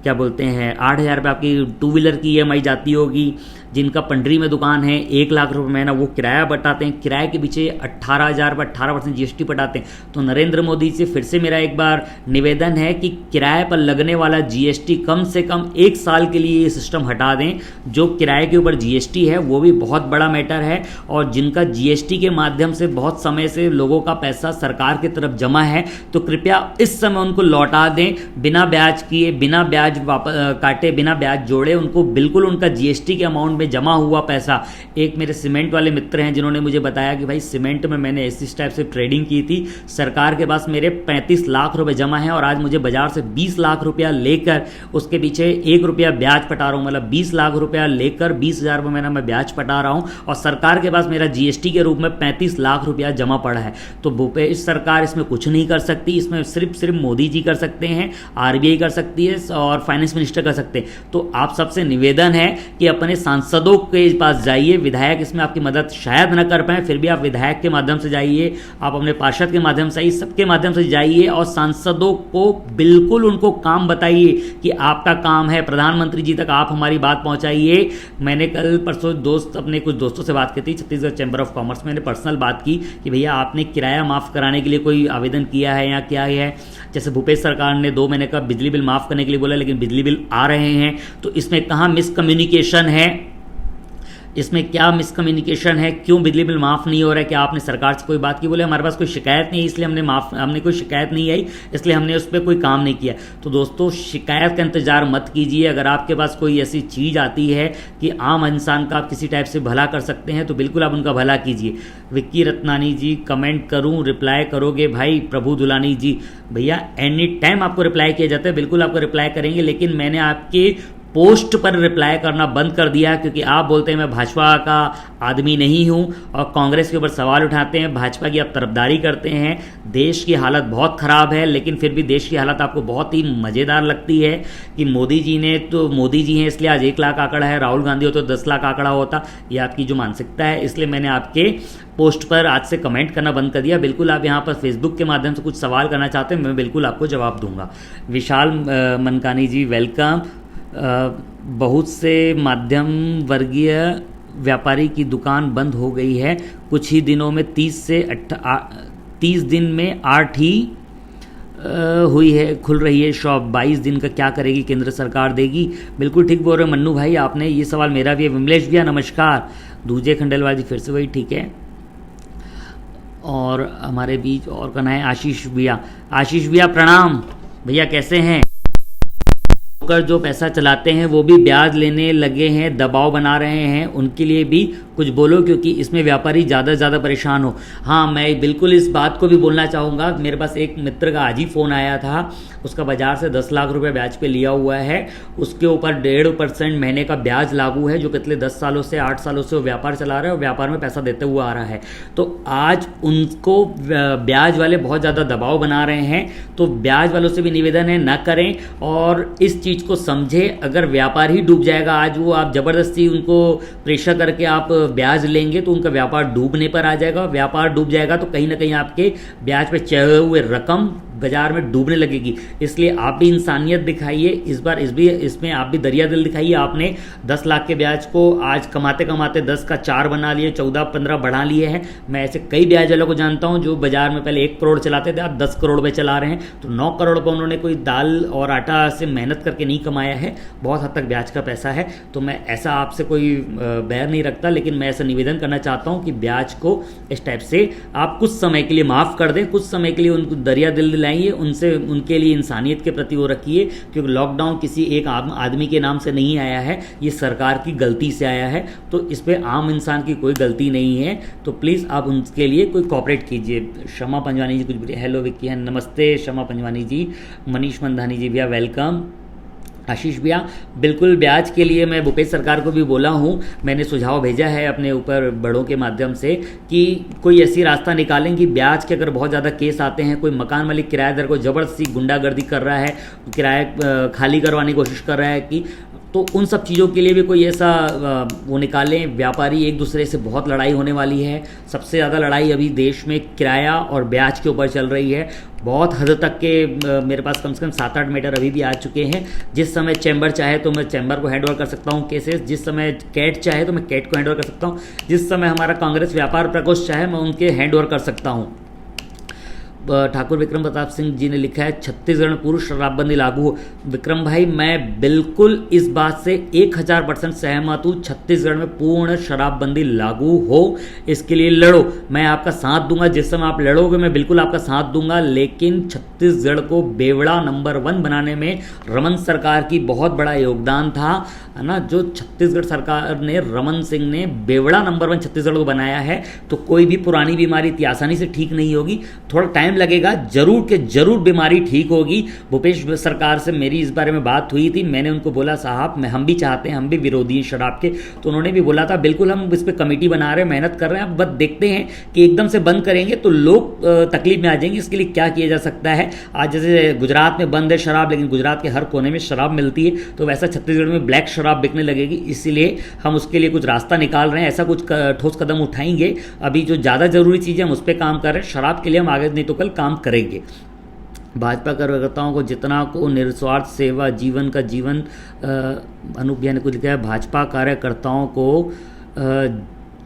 [SPEAKER 1] क्या बोलते हैं 8,000 रुपये आपकी टू व्हीलर की EMI जाती होगी। जिनका पंडरी में दुकान है 1 लाख रुपये महीना वो किराया बटाते हैं, किराए के पीछे 18,000 रुपये 18% GST बटाते हैं। तो नरेंद्र मोदी से फिर से मेरा एक बार निवेदन है कि किराए पर लगने वाला GST कम से कम 1 साल के लिए ये सिस्टम हटा दें। जो किराए के ऊपर GST है वो भी बहुत बड़ा मैटर है, और जिनका GST के माध्यम से बहुत समय से लोगों का पैसा सरकार की तरफ जमा है, तो कृपया इस समय उनको लौटा दें, बिना ब्याज किए, बिना ब्याज काटे, बिना ब्याज जोड़े, उनको बिल्कुल उनका GST के अमाउंट में जमा हुआ पैसा। एक मेरे सीमेंट वाले मित्र हैं जिन्होंने मुझे बताया कि भाई सीमेंट में मैंने इस टाइप से ट्रेडिंग की थी, सरकार के पास मेरे 35 लाख रुपए जमा है, और आज मुझे बाजार से 20 लाख रुपया लेकर उसके पीछे 1 रुपया ब्याज पटा रहा हूं, मतलब 20 लाख रुपया लेकर 20,000 रुपये महीना मैं ब्याज पटा रहा हूं, और सरकार के पास मेरा GST के रूप में 35 लाख रुपया जमा पड़ा है। तो भूपेश सरकार इसमें कुछ नहीं कर सकती, इसमें सिर्फ मोदी जी कर सकते हैं, RBI कर सकती है, और फाइनेंस मिनिस्टर कर सकते हैं। तो आप सबसे निवेदन है कि अपने सांसदों के पास जाइए, विधायक इसमें आपकी मदद शायद न कर पाए, फिर भी आप विधायक के माध्यम से जाइए, आप अपने पार्षद के माध्यम से आइए, सबके माध्यम से जाइए, और सांसदों को बिल्कुल उनको काम बताइए कि आपका काम है, प्रधानमंत्री जी तक आप हमारी बात पहुंचाइए। मैंने कल परसों अपने कुछ दोस्तों से बात की थी, छत्तीसगढ़ चैंबर ऑफ कॉमर्स, मैंने पर्सनल बात की कि भैया आपने किराया माफ़ कराने के लिए कोई आवेदन किया है या क्या है। जैसे भूपेश सरकार ने 2 महीने का बिजली बिल माफ़ करने के लिए बोला, लेकिन बिजली बिल आ रहे हैं, तो इसमें कहाँ मिसकम्युनिकेशन है, इसमें क्या मिसकम्युनिकेशन है, क्यों बिजली बिल माफ़ नहीं हो रहा है? क्या आपने सरकार से कोई बात की? बोले हमारे पास कोई शिकायत नहीं है, इसलिए हमने कोई शिकायत नहीं आई, इसलिए हमने उस पर कोई काम नहीं किया। तो दोस्तों, शिकायत का इंतजार मत कीजिए। अगर आपके पास कोई ऐसी चीज़ आती है कि आम इंसान का आप किसी टाइप से भला कर सकते हैं, तो बिल्कुल आप उनका भला कीजिए। विक्की रत्नानी जी, कमेंट करूँ, रिप्लाई करोगे? भाई प्रभु दुलानी जी, भैया एनी टाइम आपको रिप्लाई किया जाता है, बिल्कुल आपको रिप्लाई करेंगे, लेकिन मैंने आपके पोस्ट पर रिप्लाई करना बंद कर दिया, क्योंकि आप बोलते हैं मैं भाजपा का आदमी नहीं हूं, और कांग्रेस के ऊपर सवाल उठाते हैं, भाजपा की आप तरफदारी करते हैं। देश की हालत बहुत ख़राब है, लेकिन फिर भी देश की हालत आपको बहुत ही मज़ेदार लगती है कि मोदी जी हैं इसलिए आज 1 लाख आंकड़ा है, राहुल गांधी हो तो 10 लाख आंकड़ा होता। ये आपकी जो मानसिकता है, इसलिए मैंने आपके पोस्ट पर आज से कमेंट करना बंद कर दिया। बिल्कुल आप यहाँ पर फेसबुक के माध्यम से कुछ सवाल करना चाहते हैं, मैं बिल्कुल आपको जवाब दूंगा। विशाल मनकानी जी, वेलकम। बहुत से मध्यम वर्गीय व्यापारी की दुकान बंद हो गई है, कुछ ही दिनों में 30 दिन में 8 ही हुई है, खुल रही है शॉप। 22 दिन का क्या करेगी केंद्र सरकार, देगी? बिल्कुल ठीक बोल रहे हो मन्नू भाई आपने, ये सवाल मेरा भी है। विमलेश भैया नमस्कार। दूजे खंडेलवाल जी फिर से वही ठीक है। और हमारे बीच और का नाम है आशीष भैया। आशीष भैया प्रणाम भैया, कैसे हैं? जो पैसा चलाते हैं वो भी ब्याज लेने लगे हैं, दबाव बना रहे हैं, उनके लिए भी कुछ बोलो, क्योंकि इसमें व्यापारी ज़्यादा से ज़्यादा परेशान हो। हाँ, मैं बिल्कुल इस बात को भी बोलना चाहूँगा। मेरे पास एक मित्र का आज ही फ़ोन आया था, उसका बाजार से 10 लाख रुपए ब्याज पे लिया हुआ है, उसके ऊपर 1.5% महीने का ब्याज लागू है, जो पिछले 10 सालों से 8 सालों से वो व्यापार चला रहा है और व्यापार में पैसा देते हुए आ रहा है। तो आज उनको ब्याज वाले बहुत ज़्यादा दबाव बना रहे हैं, तो ब्याज वालों से भी निवेदन है ना करें और इस चीज़ को समझे। अगर व्यापार ही डूब जाएगा, आज वो आप ज़बरदस्ती उनको प्रेशर करके आप ब्याज लेंगे तो उनका व्यापार डूबने पर आ जाएगा। व्यापार डूब जाएगा तो कहीं ना कहीं आपके ब्याज पे चढ़े हुए रकम बाजार में डूबने लगेगी। इसलिए आप भी इंसानियत दिखाइए, इस बार इसमें आप भी दरिया दिल दिखाइए। आपने 10 लाख के ब्याज को आज कमाते कमाते 10 का 4 बना लिए, 14-15 बढ़ा लिए हैं। मैं ऐसे कई ब्याज वालों को जानता हूं जो बाजार में पहले 1 करोड़ चलाते थे, अब 10 करोड़ पे चला रहे हैं। तो 9 करोड़ पर उन्होंने कोई दाल और आटा से मेहनत करके नहीं कमाया है, बहुत हद तक ब्याज का पैसा है। तो मैं ऐसा आपसे कोई बैर नहीं रखता, लेकिन मैं ऐसा निवेदन करना चाहता हूँ कि ब्याज को इस टाइप से आप कुछ समय के लिए माफ़ कर दें, कुछ समय के लिए उनको दरिया दिल दिलाएं दिलाइए, उनसे उनके लिए इंसानियत के प्रति वो रखिए, क्योंकि लॉकडाउन किसी एक आदमी के नाम से नहीं आया है, ये सरकार की गलती से आया है, तो इस पर आम इंसान की कोई गलती नहीं है। तो प्लीज़ आप उनके लिए कोई कॉपरेट कीजिए। शमा पंजवानी जी कुछ बोलिए। हेलो विक्की है, नमस्ते शमा पंजवानी जी। मनीष मंधानी जी भैया वेलकम। आशीष भैया बिल्कुल, ब्याज के लिए मैं भूपेश सरकार को भी बोला हूँ, मैंने सुझाव भेजा है अपने ऊपर बड़ों के माध्यम से कि कोई ऐसी रास्ता निकालें कि ब्याज के अगर बहुत ज़्यादा केस आते हैं, कोई मकान मालिक किराएदार को ज़बरदस्ती गुंडागर्दी कर रहा है, किराया खाली करवाने की कोशिश कर रहा है, कि तो उन सब चीज़ों के लिए भी कोई ऐसा वो निकालें। व्यापारी एक दूसरे से बहुत लड़ाई होने वाली है, सबसे ज़्यादा लड़ाई अभी देश में किराया और ब्याज के ऊपर चल रही है। बहुत हद तक के मेरे पास कम से कम 7-8 मैटर अभी भी आ चुके हैं। जिस समय चैम्बर चाहे तो मैं चैम्बर को हैंडओवर कर सकता हूँ केसेस, जिस समय कैट चाहे तो मैं कैट को हैंडओवर कर सकता हूँ, जिस समय हमारा कांग्रेस व्यापार प्रकोष्ठ चाहे मैं उनके हैंडओवर कर सकता हूँ। ठाकुर विक्रम प्रताप सिंह जी ने लिखा है छत्तीसगढ़ में पूर्ण शराबबंदी लागू हो। विक्रम भाई मैं बिल्कुल इस बात से 1000% सहमत हूँ। छत्तीसगढ़ में पूर्ण शराबबंदी लागू हो, इसके लिए लड़ो, मैं आपका साथ दूंगा। जिस समय आप लड़ोगे मैं बिल्कुल आपका साथ दूंगा, लेकिन छत्तीसगढ़ को बेवड़ा नंबर 1 बनाने में रमन सरकार की बहुत बड़ा योगदान था, है ना। जो छत्तीसगढ़ सरकार ने, रमन सिंह ने बेवड़ा नंबर 1 छत्तीसगढ़ को बनाया है, तो कोई भी पुरानी बीमारी इतनी आसानी से ठीक नहीं होगी, थोड़ा टाइम लगेगा, जरूर के जरूर बीमारी ठीक होगी। भूपेश सरकार से मेरी इस बारे में बात हुई थी, मैंने उनको बोला साहब हम भी चाहते हैं, हम भी विरोधी हैं शराब के, तो उन्होंने भी बोला था बिल्कुल हम इस पर कमेटी बना रहे हैं, मेहनत कर रहे हैं, अब बस देखते हैं कि एकदम से बंद करेंगे तो लोग तकलीफ में आ जाएंगे, इसके लिए क्या किया जा सकता है। आज जैसे गुजरात में बंद है शराब, लेकिन गुजरात के हर कोने में शराब मिलती है, तो वैसा छत्तीसगढ़ में ब्लैक शराब बिकने लगेगी, इसीलिए हम उसके लिए कुछ रास्ता निकाल रहे हैं, ऐसा कुछ ठोस कदम उठाएंगे। अभी जो ज़्यादा जरूरी चीज़ें हम उस पर काम कर रहे हैं, शराब के लिए हम आगे नहीं तो कल काम करेंगे। भाजपा कार्यकर्ताओं को जितना को निस्वार्थ सेवा जीवन का जीवन, अनूप भैया ने कुछ लिखा है, भाजपा कार्यकर्ताओं को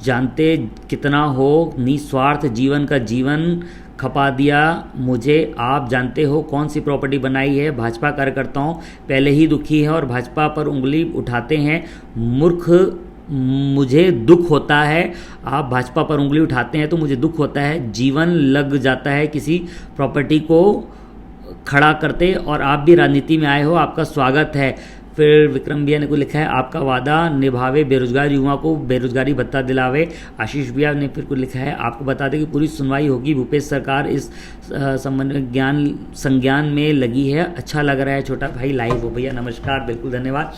[SPEAKER 1] जानते कितना हो, निस्वार्थ जीवन का जीवन खपा दिया मुझे, आप जानते हो कौन सी प्रॉपर्टी बनाई है। भाजपा कार्यकर्ताओं पहले ही दुखी है और भाजपा पर उंगली उठाते हैं, मूर्ख मुझे दुख होता है। आप भाजपा पर उंगली उठाते हैं तो मुझे दुख होता है, जीवन लग जाता है किसी प्रॉपर्टी को खड़ा करते, और आप भी राजनीति में आए हो, आपका स्वागत है। फिर विक्रम भैया ने को लिखा है आपका वादा निभावे, बेरोजगार युवा को बेरोजगारी भत्ता दिलावे। आशीष भैया ने फिर को लिखा है आपको बता दें कि पूरी सुनवाई होगी, भूपेश सरकार इस संबंध में संज्ञान में लगी है। अच्छा लग रहा है छोटा भाई लाइव हो। भैया नमस्कार, बिल्कुल धन्यवाद।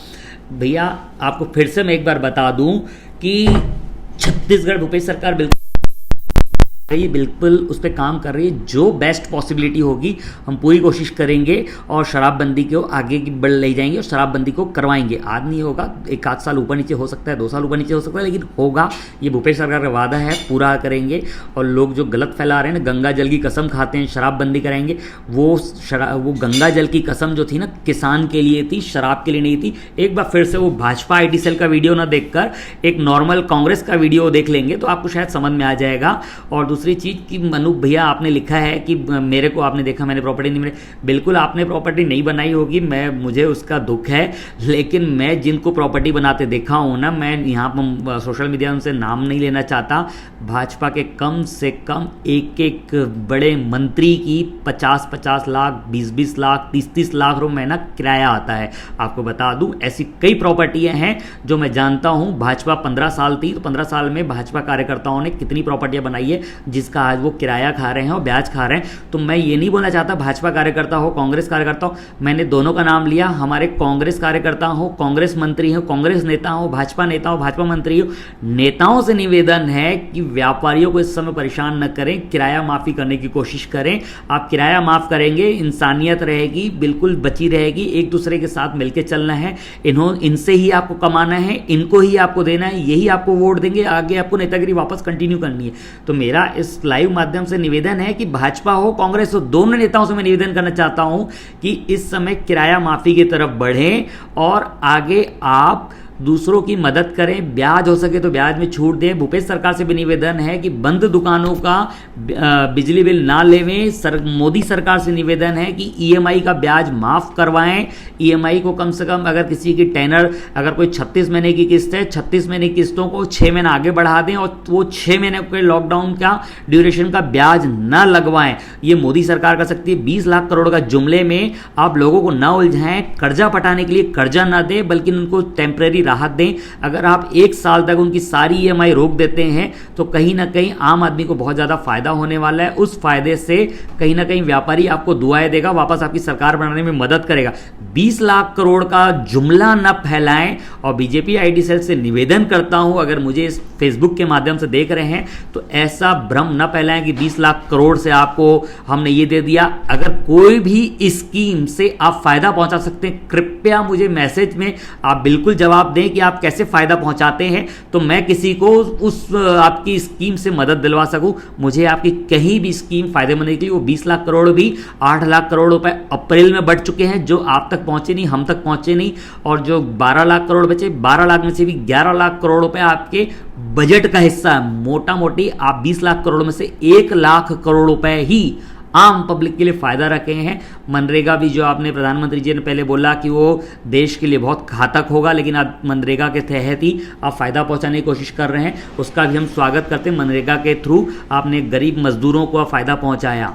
[SPEAKER 1] भैया आपको फिर से मैं एक बार बता दूं कि छत्तीसगढ़ भूपेश सरकार बिल्कुल उस पर काम कर रही है, जो बेस्ट पॉसिबिलिटी होगी हम पूरी कोशिश करेंगे और शराबबंदी को आगे की बढ़ ले जाएंगे और शराबबंदी को करवाएंगे। आज नहीं होगा, 1-8 साल ऊपर नीचे हो सकता है, 2 साल ऊपर नीचे हो सकता है, लेकिन होगा। ये भूपेश सरकार का वादा है, पूरा करेंगे। और लोग जो गलत फैला रहे हैं ना, गंगा जल की कसम खाते हैं, शराबबंदी कराएंगे, वो गंगा जल की कसम जो थी ना किसान के लिए थी, शराब के लिए नहीं थी। एक बार फिर से वो भाजपा IT सेल का वीडियो ना देखकर एक नॉर्मल कांग्रेस का वीडियो देख लेंगे तो आपको शायद समझ में आ जाएगा। और दूसरी चीज़ कि अनूप भैया आपने लिखा है कि मेरे को आपने देखा मैंने प्रॉपर्टी नहीं बनाई, बिल्कुल आपने प्रॉपर्टी नहीं बनाई होगी, मुझे उसका दुख है, लेकिन मैं जिनको प्रॉपर्टी बनाते देखा हूँ ना, मैं यहाँ पर सोशल मीडिया उनसे नाम नहीं लेना चाहता, भाजपा के कम से कम एक बड़े मंत्री की 50-50 लाख, 20-20 लाख, 30-30 लाख रुपये महीना किराया आता है। आपको बता दूं ऐसी कई प्रॉपर्टियां हैं जो मैं जानता हूं। भाजपा 15 साल थी, तो 15 साल में भाजपा कार्यकर्ताओं ने कितनी प्रॉपर्टियां बनाई है जिसका आज वो किराया खा रहे हैं और ब्याज खा रहे हैं। तो मैं ये नहीं बोलना चाहता भाजपा कार्यकर्ता हो कांग्रेस कार्यकर्ता हो, मैंने दोनों का नाम लिया। हमारे कांग्रेस कार्यकर्ता हो, कांग्रेस मंत्री हो, कांग्रेस नेता हो, भाजपा नेता हो, भाजपा मंत्री हो, नेताओं से निवेदन है कि व्यापारियों को इस समय परेशान न करें, किराया माफी करने की कोशिश करें। आप किराया माफ करेंगे, इंसानियत रहेगी, बिल्कुल बची रहेगी, एक दूसरे के साथ मिलकर चलना है। इनसे ही आपको कमाना है, इनको ही आपको देना है, यही आपको वोट देंगे, आगे आपको नेतागिरी वापस कंटिन्यू करनी है। तो मेरा इस लाइव माध्यम से निवेदन है कि भाजपा हो कांग्रेस हो, दोनों नेताओं से मैं निवेदन करना चाहता हूं कि इस समय किराया माफी की तरफ बढ़ें और आगे आप दूसरों की मदद करें, ब्याज हो सके तो ब्याज में छूट दें। भूपेश सरकार से भी निवेदन है कि बंद दुकानों का बिजली बिल ना लेवें। मोदी सरकार से निवेदन है कि ईएमआई का ब्याज माफ करवाएं। ईएमआई को कम से कम, अगर किसी की टेनर अगर कोई 36 महीने की किस्त है, 36 महीने की किस्तों को 6 महीना आगे बढ़ा दें और वो 6 महीने के लॉकडाउन का ड्यूरेशन का ब्याज ना लगवाएं। ये मोदी सरकार कर सकती है। 20 लाख करोड़ का जुमले में आप लोगों को ना उलझाएं, कर्जा पटाने के लिए कर्जा ना दें, बल्कि उनको टेम्परेरी राहत दें। अगर आप 1 साल तक उनकी सारी ईएमआई रोक देते हैं तो कहीं ना कहीं आम आदमी को बहुत ज्यादा फायदा होने वाला है। उस फायदे से कहीं ना कहीं व्यापारी आपको दुआएं देगा, वापस आपकी सरकार बनाने में मदद करेगा। 20 लाख करोड़ का जुमला न फैलाएं। और बीजेपी आईटी सेल से निवेदन करता हूं, अगर मुझे इस फेसबुक के माध्यम से देख रहे हैं तो ऐसा भ्रम न फैलाएं कि 20 लाख करोड़ से आपको हमने ये दे दिया। अगर कोई भी स्कीम से आप फायदा पहुंचा सकते हैं, कृपया मुझे मैसेज में आप बिल्कुल जवाब दें कि आप कैसे फायदा पहुंचाते हैं, तो मैं किसी को उस आपकी स्कीम से मदद दिलवा सकूं। मुझे आपकी कहीं भी स्कीम फायदेमंद निकली। वो 20 लाख करोड़ भी 8 लाख करोड़ रुपए अप्रैल में बढ़ चुके हैं, जो आप तक पहुंचे नहीं, हम तक पहुंचे नहीं। और जो 12 लाख करोड़ बचे, 12 लाख में से भी 11 लाख करोड़ रुपए आपके बजट का हिस्सा है। मोटा मोटी आप 20 लाख करोड़ में से 1 लाख करोड़ रुपए ही आम पब्लिक के लिए फायदा रखे हैं। मनरेगा भी, जो आपने प्रधानमंत्री जी ने पहले बोला कि वो देश के लिए बहुत घातक होगा, लेकिन आप मनरेगा के तहत ही आप फायदा पहुंचाने की कोशिश कर रहे हैं, उसका भी हम स्वागत करते हैं। मनरेगा के थ्रू आपने गरीब मजदूरों को फायदा पहुंचाया।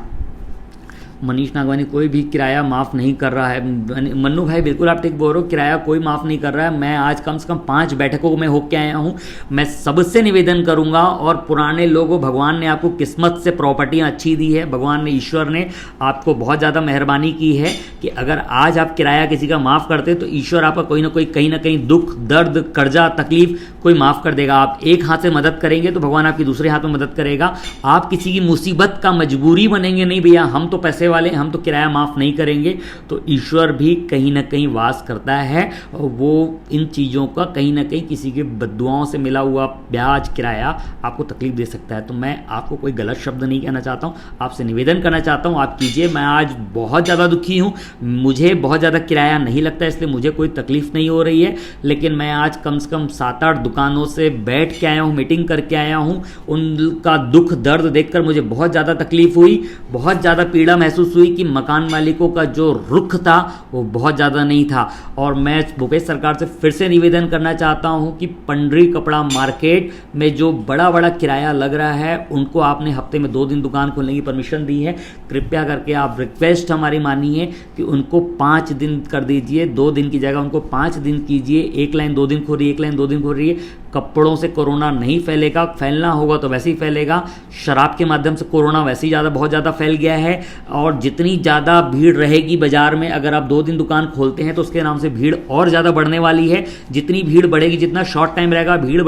[SPEAKER 1] मनीष नागवानी, कोई भी किराया माफ़ नहीं कर रहा है। मन्नू भाई बिल्कुल आप ठीक बोल रहे हो, किराया कोई माफ़ नहीं कर रहा है। मैं आज कम से कम 5 बैठकों में होके आया हूँ। मैं सबसे निवेदन करूँगा, और पुराने लोगों, भगवान ने आपको किस्मत से प्रॉपर्टियाँ अच्छी दी है, भगवान ने, ईश्वर ने आपको बहुत ज़्यादा मेहरबानी की है कि अगर आज आप किराया किसी का माफ़ करते तो ईश्वर आपका कोई ना कोई, कहीं ना कहीं दुख, दर्द, कर्जा, तकलीफ कोई माफ़ कर देगा। आप एक हाथ से मदद करेंगे तो भगवान आपकी दूसरे हाथ में मदद करेगा। आप किसी की मुसीबत का मजबूरी बनेंगे नहीं, भैया हम तो पैसे वाले, हम तो किराया माफ नहीं करेंगे, तो ईश्वर भी कहीं ना कहीं वास करता है, और वो इन चीज़ों का कहीं ना कहीं किसी के बद्दुआओं से मिला हुआ ब्याज, किराया आपको तकलीफ दे सकता है। तो मैं आपको कोई गलत शब्द नहीं कहना चाहता हूँ, आपसे निवेदन करना चाहता हूँ आप कीजिए। मैं आज बहुत ज़्यादा दुखी हूँ, मुझे बहुत ज़्यादा किराया नहीं लगता, इसलिए मुझे कोई तकलीफ नहीं हो रही है, लेकिन मैं आज कम से कम 7-8 दुकानों से बैठ के आया हूँ, मीटिंग करके आया हूँ। उनका दुख दर्द देखकर मुझे बहुत ज़्यादा तकलीफ हुई, बहुत ज़्यादा पीड़ा महसूस हुई कि मकान मालिकों का जो रुख था वो बहुत ज़्यादा नहीं था। और मैं भूपेश सरकार से फिर से निवेदन करना चाहता हूं कि पंडरी कपड़ा मार्केट में जो बड़ा बड़ा किराया लग रहा है, उनको आपने हफ्ते में 2 दिन दुकान खोलने की परमिशन दी है, कृपया करके आप रिक्वेस्ट हमारी मानिए कि उनको 5 दिन कर दीजिए। 2 दिन की जगह उनको 5 दिन कीजिए। 1 लाइन 2 दिन खोल रही है, 1 लाइन 2 दिन खोल रही है। कपड़ों से कोरोना नहीं फैलेगा, फैलना होगा तो वैसे ही फैलेगा। शराब के माध्यम से कोरोना वैसे ही बहुत ज़्यादा फैल गया है, और जितनी ज़्यादा भीड़ रहेगी बाजार में, अगर आप 2 दिन दुकान खोलते हैं तो उसके नाम से भीड़ और ज़्यादा बढ़ने वाली है। जितनी भीड़ बढ़ेगी, जितना शॉर्ट टाइम रहेगा, भीड़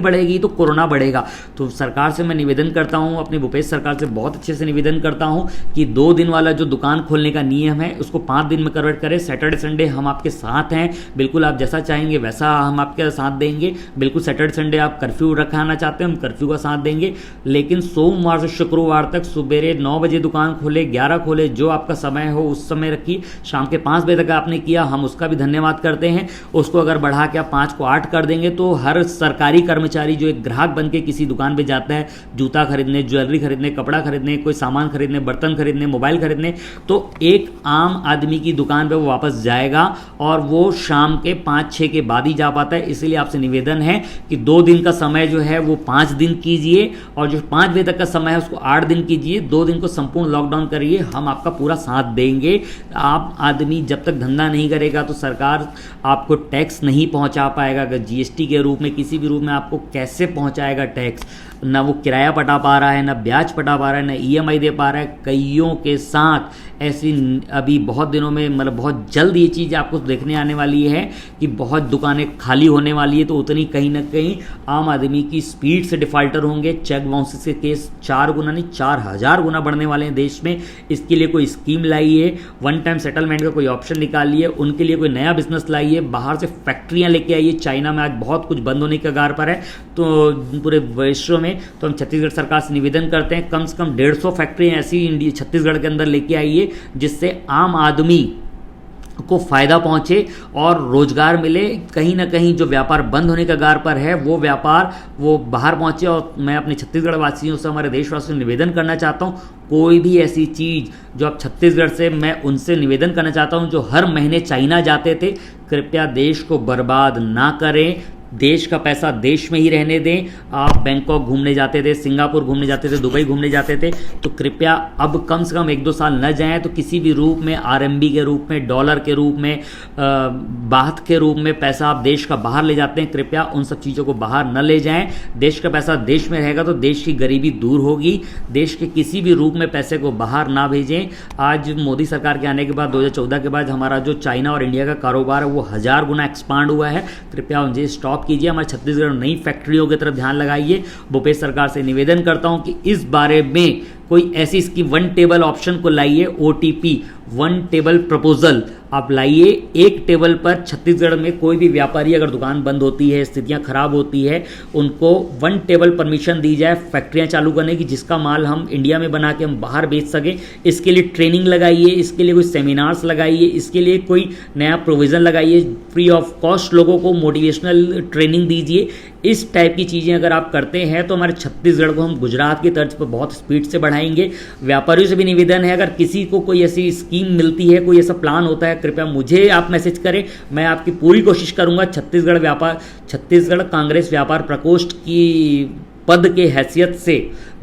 [SPEAKER 1] बढ़ेगी तो कोरोना बढ़ेगा। तो सरकार से मैं निवेदन करता हूँ, अपनी भूपेश सरकार से बहुत अच्छे से निवेदन करता हूँ कि 2 दिन वाला जो दुकान खोलने का नियम है उसको 5 दिन में कन्वर्ट करें। सैटरडे संडे हम आपके साथ हैं, बिल्कुल आप जैसा चाहेंगे वैसा हम आपके साथ देंगे। बिल्कुल सैटरडे संडे आप कर्फ्यू रखाना चाहते हैं, हम कर्फ्यू का साथ देंगे, लेकिन सोमवार से शुक्रवार तक सुबेरे 9 बजे दुकान खोले, 11 खोले, जो आपका समय हो उस समय रखिए। शाम के 5 बजे तक आपने किया, हम उसका भी धन्यवाद करते हैं। उसको अगर बढ़ा के आप 5 को 8 कर देंगे तो हर सरकारी कर्मचारी जो एक ग्राहक बन के किसी दुकान पे जाता है जूता खरीदने, ज्वेलरी खरीदने, कपड़ा खरीदने, कोई सामान खरीदने, बर्तन खरीदने, मोबाइल खरीदने, तो एक आम आदमी की दुकान पे वो वापस जाएगा, और वो शाम के 5-6 के बाद ही जा पाता है। इसलिए आपसे निवेदन है कि 2 दिन का समय जो है वो 5 दिन कीजिए, और जो 5 बजे तक का समय है उसको 8 दिन कीजिए। 2 दिन को संपूर्ण लॉकडाउन करिए, हम आपका पूरा साथ देंगे। आप आदमी जब तक धंधा नहीं करेगा तो सरकार आपको टैक्स नहीं पहुंचा पाएगा। अगर जीएसटी के रूप में, किसी भी रूप में आपको कैसे पहुंचाएगा टैक्स? ना वो किराया पटा पा रहा है, ना ब्याज पटा पा रहा है, ना ईएमआई दे पा रहा है। कईयों के साथ ऐसी अभी बहुत दिनों में, मतलब बहुत जल्द ये चीज़ आपको देखने आने वाली है कि बहुत दुकानें खाली होने वाली है, तो उतनी कहीं ना कहीं आम आदमी की स्पीड से डिफाल्टर होंगे। चेक बाउंसेस के केस 4 गुना नहीं 4000 गुना बढ़ने वाले हैं देश में। इसके लिए कोई स्कीम लाइए, वन टाइम सेटलमेंट का कोई ऑप्शन निकालिए, उनके लिए कोई नया बिजनेस लाइए, बाहर से फैक्ट्रियां लेके आइए। चाइना में आज बहुत कुछ बंद होने के कगार पर है, तो पूरे विश्व में। तो हम छत्तीसगढ़ सरकार से निवेदन करते हैं, कम से कम 150 फैक्ट्रियां ऐसी छत्तीसगढ़ के अंदर लेके आइए, जिससे आम आदमी को फ़ायदा पहुंचे और रोजगार मिले। कहीं ना कहीं जो व्यापार बंद होने का गार पर है वो व्यापार वो बाहर पहुंचे। और मैं अपने छत्तीसगढ़ वासियों से, हमारे देशवासियों से निवेदन करना चाहता हूं, कोई भी ऐसी चीज़ जो आप छत्तीसगढ़ से, मैं उनसे निवेदन करना चाहता हूं जो हर महीने चाइना जाते थे, कृपया देश को बर्बाद ना करें। देश का पैसा देश में ही रहने दें। आप बैंकॉक घूमने जाते थे, सिंगापुर घूमने जाते थे, दुबई घूमने जाते थे, तो कृपया अब कम से कम 1-2 साल न जाएं। तो किसी भी रूप में, आरएमबी के रूप में, डॉलर के रूप में, बात के रूप में पैसा आप देश का बाहर ले जाते हैं, कृपया उन सब चीज़ों को बाहर न ले जाएं। देश का पैसा देश में रहेगा तो देश की गरीबी दूर होगी। देश के किसी भी रूप में पैसे को बाहर ना भेजें। आज मोदी सरकार के आने के बाद 2014 के बाद हमारा जो चाइना और इंडिया का कारोबार है वो 1000 गुना एक्सपांड हुआ है। कृपया उनसे स्टॉप कीजिए। हमारे छत्तीसगढ़ नई फैक्ट्रियों की तरफ ध्यान लगाइए। भूपेश सरकार से निवेदन करता हूं कि इस बारे में कोई ऐसी स्कीम, वन टेबल ऑप्शन को लाइए, ओटीपी, वन टेबल प्रपोजल आप लाइए। एक टेबल पर छत्तीसगढ़ में कोई भी व्यापारी अगर दुकान बंद होती है, स्थितियां खराब होती है, उनको वन टेबल परमिशन दी जाए फैक्ट्रियां चालू करने की, जिसका माल हम इंडिया में बना के हम बाहर बेच सकें। इसके लिए ट्रेनिंग लगाइए, इसके लिए कोई सेमिनार्स लगाइए, इसके लिए कोई नया प्रोविज़न लगाइए, फ्री ऑफ कॉस्ट लोगों को मोटिवेशनल ट्रेनिंग दीजिए। इस टाइप की चीज़ें अगर आप करते हैं तो हमारे छत्तीसगढ़ को हम गुजरात की तर्ज पर बहुत स्पीड से बढ़ाएंगे। व्यापारियों से भी निवेदन है, अगर किसी को कोई ऐसी स्कीम मिलती है, कोई ऐसा प्लान होता है, कृपया मुझे आप मैसेज करें। मैं आपकी पूरी कोशिश करूंगा छत्तीसगढ़ कांग्रेस व्यापार प्रकोष्ठ की पद के हैसियत से,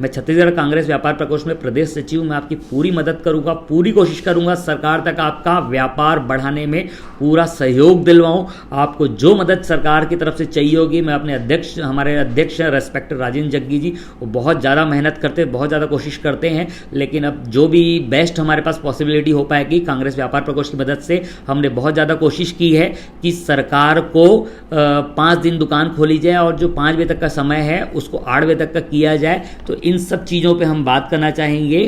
[SPEAKER 1] मैं छत्तीसगढ़ कांग्रेस व्यापार प्रकोष्ठ में प्रदेश सचिव, मैं आपकी पूरी मदद करूंगा, पूरी कोशिश करूंगा सरकार तक आपका व्यापार बढ़ाने में पूरा सहयोग दिलवाऊं। आपको जो मदद सरकार की तरफ से चाहिए होगी, मैं अपने अध्यक्ष, हमारे अध्यक्ष रेस्पेक्टेड राजेंद्र जग्गी जी, वो बहुत ज़्यादा मेहनत करते, बहुत ज़्यादा कोशिश करते हैं, लेकिन अब जो भी बेस्ट हमारे पास पॉसिबिलिटी हो पाएगी कांग्रेस व्यापार प्रकोष्ठ की मदद से, हमने बहुत ज़्यादा कोशिश की है कि सरकार को 5 दिन दुकान खोली जाए और जो 5 बजे तक का समय है उसको 8 बजे तक का किया जाए। तो इन सब चीज़ों पे हम बात करना चाहेंगे।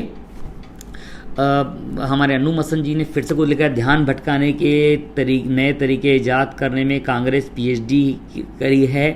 [SPEAKER 1] हमारे अनु मसन जी ने फिर से कुछ लिखा, ध्यान भटकाने के नए तरीके ईजाद करने में कांग्रेस पीएचडी करी है।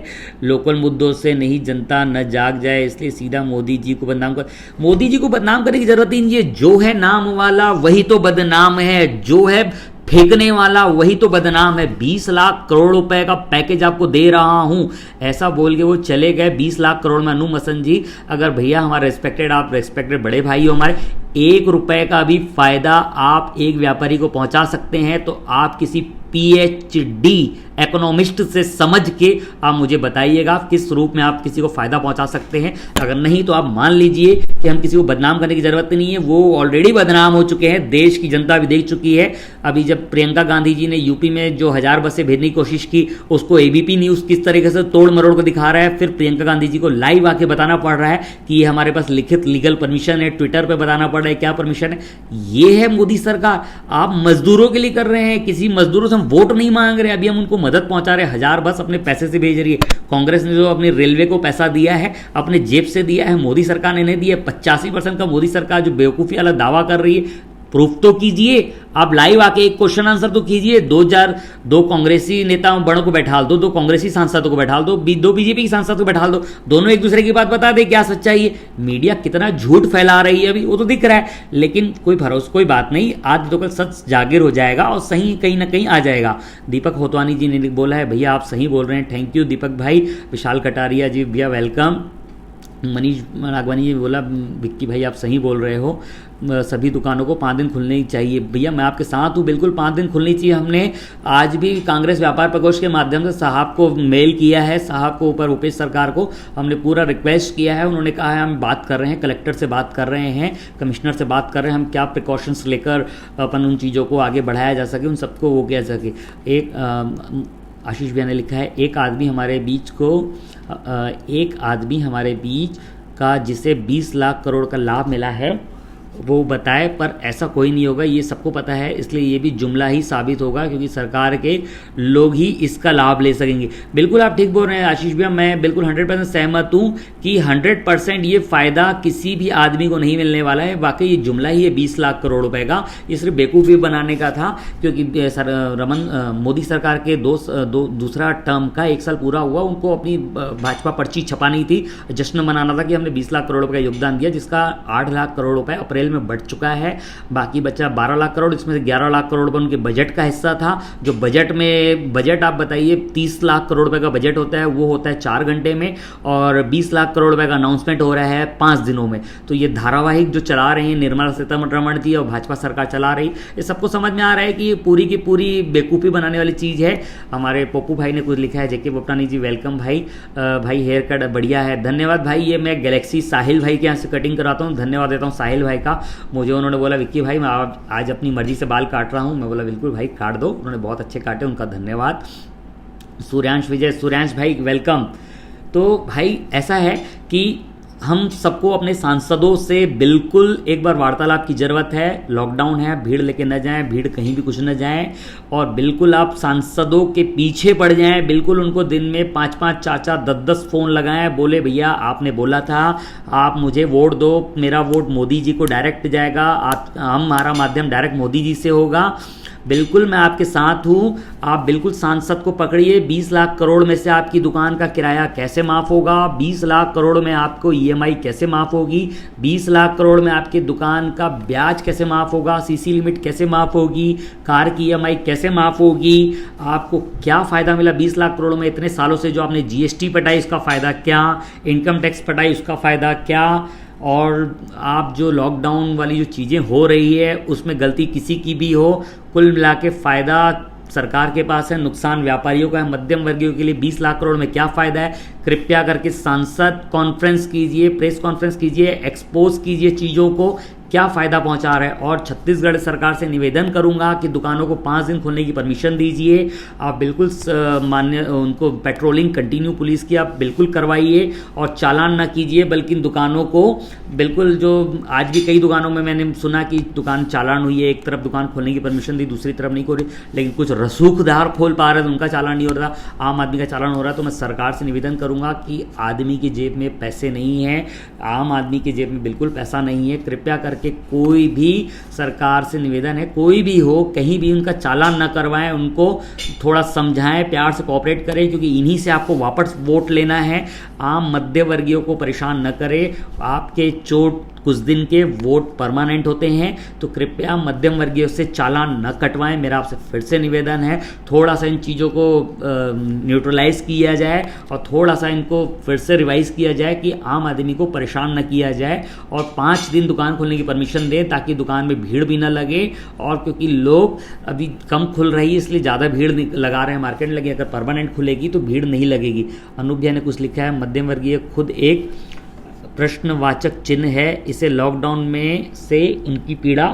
[SPEAKER 1] लोकल मुद्दों से नहीं जनता न जाग जाए, इसलिए सीधा मोदी जी को बदनाम कर। मोदी जी को बदनाम करने की जरूरत ही नहीं है। जो है नाम वाला वही तो बदनाम है, जो है फेंकने वाला वही तो बदनाम है। 20 लाख करोड़ रुपए का पैकेज आपको दे रहा हूं, ऐसा बोल के वो चले गए। 20 लाख करोड़ में अनु मसन जी, अगर भैया हमारे रेस्पेक्टेड, आप रेस्पेक्टेड बड़े भाई हो हमारे, 1 रुपए का भी फायदा आप एक व्यापारी को पहुंचा सकते हैं तो आप किसी पीएचडी इकोनॉमिस्ट से समझ के आप मुझे बताइएगा किस रूप में आप किसी को फायदा पहुंचा सकते हैं। अगर नहीं तो आप मान लीजिए कि हम किसी को बदनाम करने की जरूरत नहीं है, वो ऑलरेडी बदनाम हो चुके हैं, देश की जनता भी देख चुकी है। अभी जब प्रियंका गांधी जी ने यूपी में जो 1000 बसें भेजने की कोशिश की, उसको एबीपी न्यूज किस तरीके से तोड़ मरोड़ को दिखा रहा है, फिर प्रियंका गांधी जी को लाइव आके बताना पड़ रहा है कि ये हमारे पास लिखित लीगल परमिशन है, ट्विटर पर बताना पड़ रहा है क्या परमिशन है। ये है मोदी सरकार। आप मजदूरों के लिए कर रहे हैं, किसी मजदूरों से हम वोट नहीं मांग रहे, अभी हम उनको मदद पहुंचा रहे हैं। 1000 बस अपने पैसे से भेज रही है। कांग्रेस ने जो अपने रेलवे को पैसा दिया है अपने जेब से दिया है, मोदी सरकार ने नहीं दिया। 85% का मोदी सरकार जो बेवकूफी वाला दावा कर रही है, प्रूफ तो कीजिए। आप लाइव आके एक क्वेश्चन आंसर तो कीजिए। 2 कांग्रेसी नेताओं बड़ों को बैठा दो, 2 कांग्रेसी सांसदों को बैठा दो, 2 बीजेपी के सांसदों को बैठा दो, दोनों एक दूसरे की बात बता दे क्या सच्चाई है। मीडिया कितना झूठ फैला रही है अभी वो तो दिख रहा है, लेकिन कोई भरोसा, कोई बात नहीं, आज तो कल सच जागिर हो जाएगा और सही कहीं ना कहीं आ जाएगा। दीपक होतवानी जी ने बोला है, भैया आप सही बोल रहे हैं, थैंक यू दीपक भाई। विशाल कटारिया जी, भैया वेलकम। मनीष नागवानी जी बोला, विक्की भाई आप सही बोल रहे हो, सभी दुकानों को 5 दिन खुलनी चाहिए। भैया मैं आपके साथ हूँ, बिल्कुल 5 दिन खुलनी चाहिए। हमने आज भी कांग्रेस व्यापार प्रकोष्ठ के माध्यम से साहब को मेल किया है, साहब को ऊपर भूपेश सरकार को हमने पूरा रिक्वेस्ट किया है। उन्होंने कहा है हम बात कर रहे हैं, कलेक्टर से बात कर रहे हैं, कमिश्नर से बात कर रहे हैं, हम क्या प्रिकॉशंस लेकर अपन उन चीज़ों को आगे बढ़ाया जा सके, उन सबको वो किया जा सके। एक आशीष भैया ने लिखा है, एक आदमी हमारे बीच का जिसे 20 लाख करोड़ का लाभ मिला है वो बताए, पर ऐसा कोई नहीं होगा, ये सबको पता है, इसलिए ये भी जुमला ही साबित होगा क्योंकि सरकार के लोग ही इसका लाभ ले सकेंगे। बिल्कुल आप ठीक बोल रहे हैं आशीष भैया, मैं बिल्कुल 100% सहमत हूँ कि 100% ये फ़ायदा किसी भी आदमी को नहीं मिलने वाला है। वाकई ये जुमला ही है 20 लाख करोड़ रुपए का, ये सिर्फ बेवकूफ़ी बनाने का था क्योंकि मोदी सरकार के दूसरा टर्म का 1 साल पूरा हुआ, उनको अपनी भाजपा पर्ची छपानी थी, जश्न मनाना था कि हमने 20 लाख करोड़ रुपये का योगदान दिया, जिसका 8 लाख करोड़ रुपये अप्रैल में बढ़ चुका है। बाकी बचा 12 लाख करोड़, इसमें से 11 लाख करोड़ रुपये उनके बजट का हिस्सा था। जो बजट आप बताइए 30 लाख करोड़ रुपए का बजट होता है, वो होता है 4 घंटे में, और 20 लाख करोड़ रुपए का अनाउंसमेंट हो रहा है 5 दिनों में। तो ये धारावाहिक जो चला रहे हैं निर्मला सीतारमण जी और भाजपा सरकार चला रही, ये सबको समझ में आ रहा है कि ये पूरी की पूरी बेवकूफ़ी बनाने वाली चीज़ है। हमारे पप्पू भाई ने कुछ लिखा है, जेके बोपटानी जी वेलकम भाई। भाई हेयर कट बढ़िया है, धन्यवाद भाई। ये मैं गैलेक्सी साहिल भाई के यहाँ से कटिंग कराता हूँ, धन्यवाद देता हूँ साहिल भाई का। मुझे उन्होंने बोला विक्की भाई मैं आज अपनी मर्जी से बाल काट रहा हूँ, मैं बोला बिल्कुल भाई काट दो, उन्होंने बहुत अच्छे काटे, उनका धन्यवाद। सूर्यांश भाई वेलकम। तो भाई ऐसा है कि हम सबको अपने सांसदों से बिल्कुल एक बार वार्तालाप की ज़रूरत है। लॉकडाउन है, भीड़ लेके न जाएं, भीड़ कहीं भी कुछ न जाएं, और बिल्कुल आप सांसदों के पीछे पड़ जाएं। बिल्कुल उनको दिन में 5-5 4-4 10-10 फ़ोन लगाएं, बोले भैया आपने बोला था आप मुझे वोट दो, मेरा वोट मोदी जी को डायरेक्ट जाएगा, हमारा माध्यम डायरेक्ट मोदी जी से होगा। बिल्कुल मैं आपके साथ हूँ। आप बिल्कुल सांसद को पकड़िए। 20 लाख करोड़ में से आपकी दुकान का किराया कैसे माफ़ होगा, 20 लाख करोड़ में आपको ईएमआई कैसे माफ़ होगी, 20 लाख करोड़ में आपकी दुकान का ब्याज कैसे माफ़ होगा, सीसी लिमिट कैसे माफ़ होगी, कार की ईएमआई कैसे माफ़ होगी, आपको क्या फ़ायदा मिला 20 लाख करोड़ में। इतने सालों से जो आपने जीएसटी पटाई उसका फ़ायदा क्या, इनकम टैक्स पटाई उसका फ़ायदा क्या, और आप जो लॉकडाउन वाली जो चीज़ें हो रही है उसमें गलती किसी की भी हो, कुल मिला के फ़ायदा सरकार के पास है, नुकसान व्यापारियों का है, मध्यम वर्गीयों के लिए 20 लाख करोड़ में क्या फ़ायदा है। कृपया करके सांसद कॉन्फ्रेंस कीजिए, प्रेस कॉन्फ्रेंस कीजिए, एक्सपोज कीजिए चीज़ों को, क्या फ़ायदा पहुंचा रहा है। और छत्तीसगढ़ सरकार से निवेदन करूंगा कि दुकानों को 5 दिन खोलने की परमिशन दीजिए। आप बिल्कुल मान्य उनको पेट्रोलिंग कंटिन्यू पुलिस की आप बिल्कुल करवाइए, और चालान ना कीजिए, बल्कि दुकानों को बिल्कुल, जो आज भी कई दुकानों में मैंने सुना कि दुकान चालान हुई है, एक तरफ दुकान खोलने की परमिशन दी, दूसरी तरफ नहीं खोली, लेकिन कुछ रसूखदार खोल पा रहे थे, उनका चालान नहीं हो रहा, आम आदमी का चालान हो रहा है। तो मैं सरकार से निवेदन करूंगा कि आदमी की जेब में पैसे नहीं हैं, आम आदमी की जेब में बिल्कुल पैसा नहीं है। कृपया करके कोई भी सरकार से निवेदन है, कोई भी हो, कहीं भी उनका चालान न करवाएं, उनको थोड़ा समझाएं, प्यार से कोऑपरेट करें, क्योंकि इन्हीं से आपको वापस वोट लेना है। आम मध्य वर्गीयों को परेशान न करें। आपके चोट कुछ दिन के, वोट परमानेंट होते हैं, तो कृपया मध्यम वर्गीयों से चालान न कटवाएं। मेरा आपसे फिर से निवेदन है, थोड़ा सा इन चीज़ों को न्यूट्रलाइज किया जाए और थोड़ा सा इनको फिर से रिवाइज किया जाए कि आम आदमी को परेशान न किया जाए, और 5 दिन दुकान खोलने की परमिशन दें ताकि दुकान में भीड़ भी ना लगे। और क्योंकि लोग अभी कम खुल रही है इसलिए ज़्यादा भीड़ लगा रहे हैं, मार्केट लगे, अगर परमानेंट खुलेगी तो भीड़ नहीं लगेगी। अनूप भैया ने कुछ लिखा है, मध्यम वर्गीय खुद एक प्रश्नवाचक चिन्ह है, इसे लॉकडाउन में से उनकी पीड़ा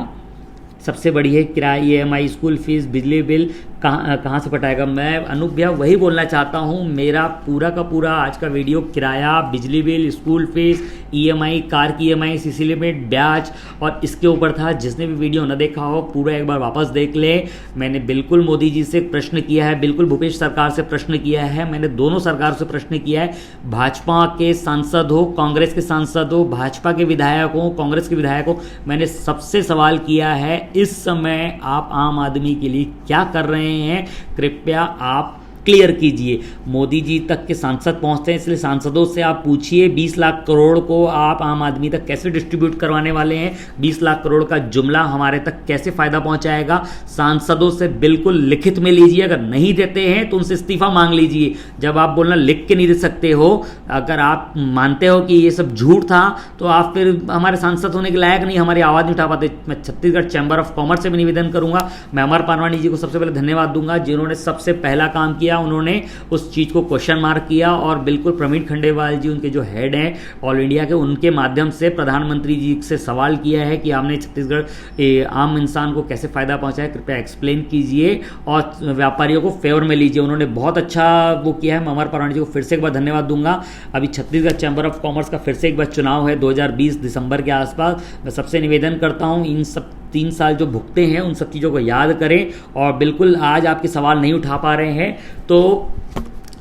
[SPEAKER 1] सबसे बड़ी है। किराया, ईएमआई, स्कूल फीस, बिजली बिल कहाँ से पटाएगा। मैं अनूप भैया वही बोलना चाहता हूँ, मेरा पूरा का पूरा आज का वीडियो किराया, बिजली bill, school fees, EMI, car की ईएमआई, सीसी लिमिट, ब्याज और इसके ऊपर था। जिसने भी वीडियो न देखा हो पूरा एक बार वापस देख ले। मैंने बिल्कुल मोदी जी से प्रश्न किया है, बिल्कुल भूपेश सरकार से प्रश्न किया है, मैंने दोनों सरकार से प्रश्न किया है। भाजपा के सांसद हो, कांग्रेस के सांसद हो, भाजपा के विधायक हो, कांग्रेस के विधायक हो, मैंने सबसे सवाल किया है, इस समय आप आम आदमी के लिए क्या कर रहे हैं, कृपया आप क्लियर कीजिए। मोदी जी तक के सांसद पहुंचते हैं, इसलिए सांसदों से आप पूछिए 20 लाख करोड़ को आप आम आदमी तक कैसे डिस्ट्रीब्यूट करवाने वाले हैं, 20 लाख करोड़ का जुमला हमारे तक कैसे फायदा पहुंचाएगा। सांसदों से बिल्कुल लिखित में लीजिए, अगर नहीं देते हैं तो उनसे इस्तीफा मांग लीजिए। जब आप बोलना लिख के नहीं दे सकते हो, अगर आप मानते हो कि ये सब झूठ था तो आप फिर हमारे सांसद होने के लायक नहीं, हमारी आवाज़ नहीं उठा पाते। मैं छत्तीसगढ़ चैम्बर ऑफ कॉमर्स से भी निवेदन करूंगा। मैं अमर पानवानी जी को सबसे पहले धन्यवाद दूंगा, जिन्होंने सबसे पहला काम किया, उन्होंने उस चीज को क्वेश्चन मार्क किया, और बिल्कुल प्रवीण खंडेलवाल जी उनके जो हेड हैं ऑल इंडिया के, उनके माध्यम से प्रधानमंत्री जी से सवाल किया है कि आपने छत्तीसगढ़ आम इंसान को कैसे फायदा पहुंचाया, कृपया एक्सप्लेन कीजिए और व्यापारियों को फेवर में लीजिए। उन्होंने बहुत अच्छा वो किया है। मैं अमर पानवानी जी को फिर से एक बार धन्यवाद दूंगा। अभी छत्तीसगढ़ चैम्बर ऑफ कॉमर्स का फिर से एक बार चुनाव है 2020 दिसंबर के आसपास। मैं सबसे निवेदन करता हूं, इन सब 3 साल जो भुगते हैं उन सब चीज़ों को याद करें, और बिल्कुल आज आपके सवाल नहीं उठा पा रहे हैं तो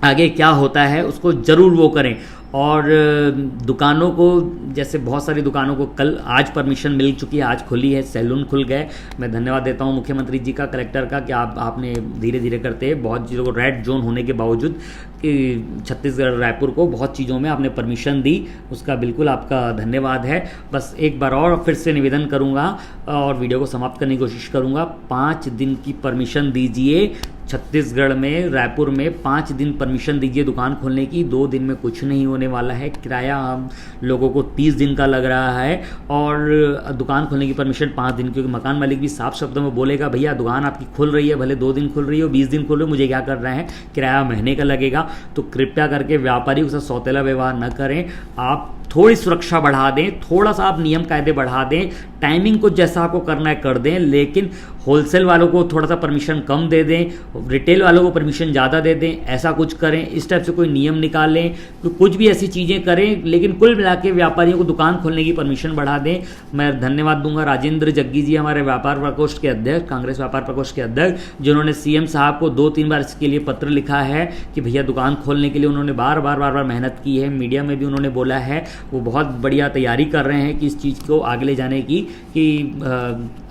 [SPEAKER 1] आगे क्या होता है उसको ज़रूर वो करें। और दुकानों को, जैसे बहुत सारी दुकानों को आज परमिशन मिल चुकी है, आज खुली है, सैलून खुल गए। मैं धन्यवाद देता हूँ मुख्यमंत्री जी का, कलेक्टर का, कि आपने धीरे धीरे करते बहुत चीज़ों को, रेड जोन होने के बावजूद कि छत्तीसगढ़ रायपुर को बहुत चीज़ों में आपने परमिशन दी, उसका बिल्कुल आपका धन्यवाद है। बस एक बार और फिर से निवेदन करूँगा और वीडियो को समाप्त करने की कोशिश करूँगा, 5 दिन की परमिशन दीजिए छत्तीसगढ़ में, रायपुर में 5 दिन परमिशन दीजिए दुकान खोलने की। 2 दिन में कुछ नहीं होने वाला है। किराया हम लोगों को 30 दिन का लग रहा है और दुकान खोलने की परमिशन 5 दिन, क्योंकि मकान मालिक भी साफ शब्दों में बोलेगा भैया दुकान आपकी खुल रही है, भले 2 दिन खुल रही हो, 20 दिन खुल रही हो, मुझे क्या कर रहे हैं, किराया महीने का लगेगा। तो कृपया करके व्यापारियों के साथ सौतेला व्यवहार न करें। आप थोड़ी सुरक्षा बढ़ा दें, थोड़ा सा आप नियम कायदे बढ़ा दें, टाइमिंग को जैसा आपको करना है कर दें, लेकिन होलसेल वालों को थोड़ा सा परमिशन कम दे दें, रिटेल वालों को परमिशन ज़्यादा दे दें, ऐसा कुछ करें। इस टाइप से कोई नियम निकालें, तो कुछ भी ऐसी चीज़ें करें, लेकिन कुल मिला के व्यापारियों को दुकान खोलने की परमिशन बढ़ा दें। मैं धन्यवाद दूंगा राजेंद्र जग्गी जी, हमारे व्यापार प्रकोष्ठ के अध्यक्ष, कांग्रेस व्यापार प्रकोष्ठ के अध्यक्ष, जिन्होंने सीएम साहब को 2-3 बार इसके लिए पत्र लिखा है कि भैया दुकान खोलने के लिए उन्होंने बार बार मेहनत की है। मीडिया में भी उन्होंने बोला है, वो बहुत बढ़िया तैयारी कर रहे हैं कि इस चीज़ को आगे ले जाने की, कि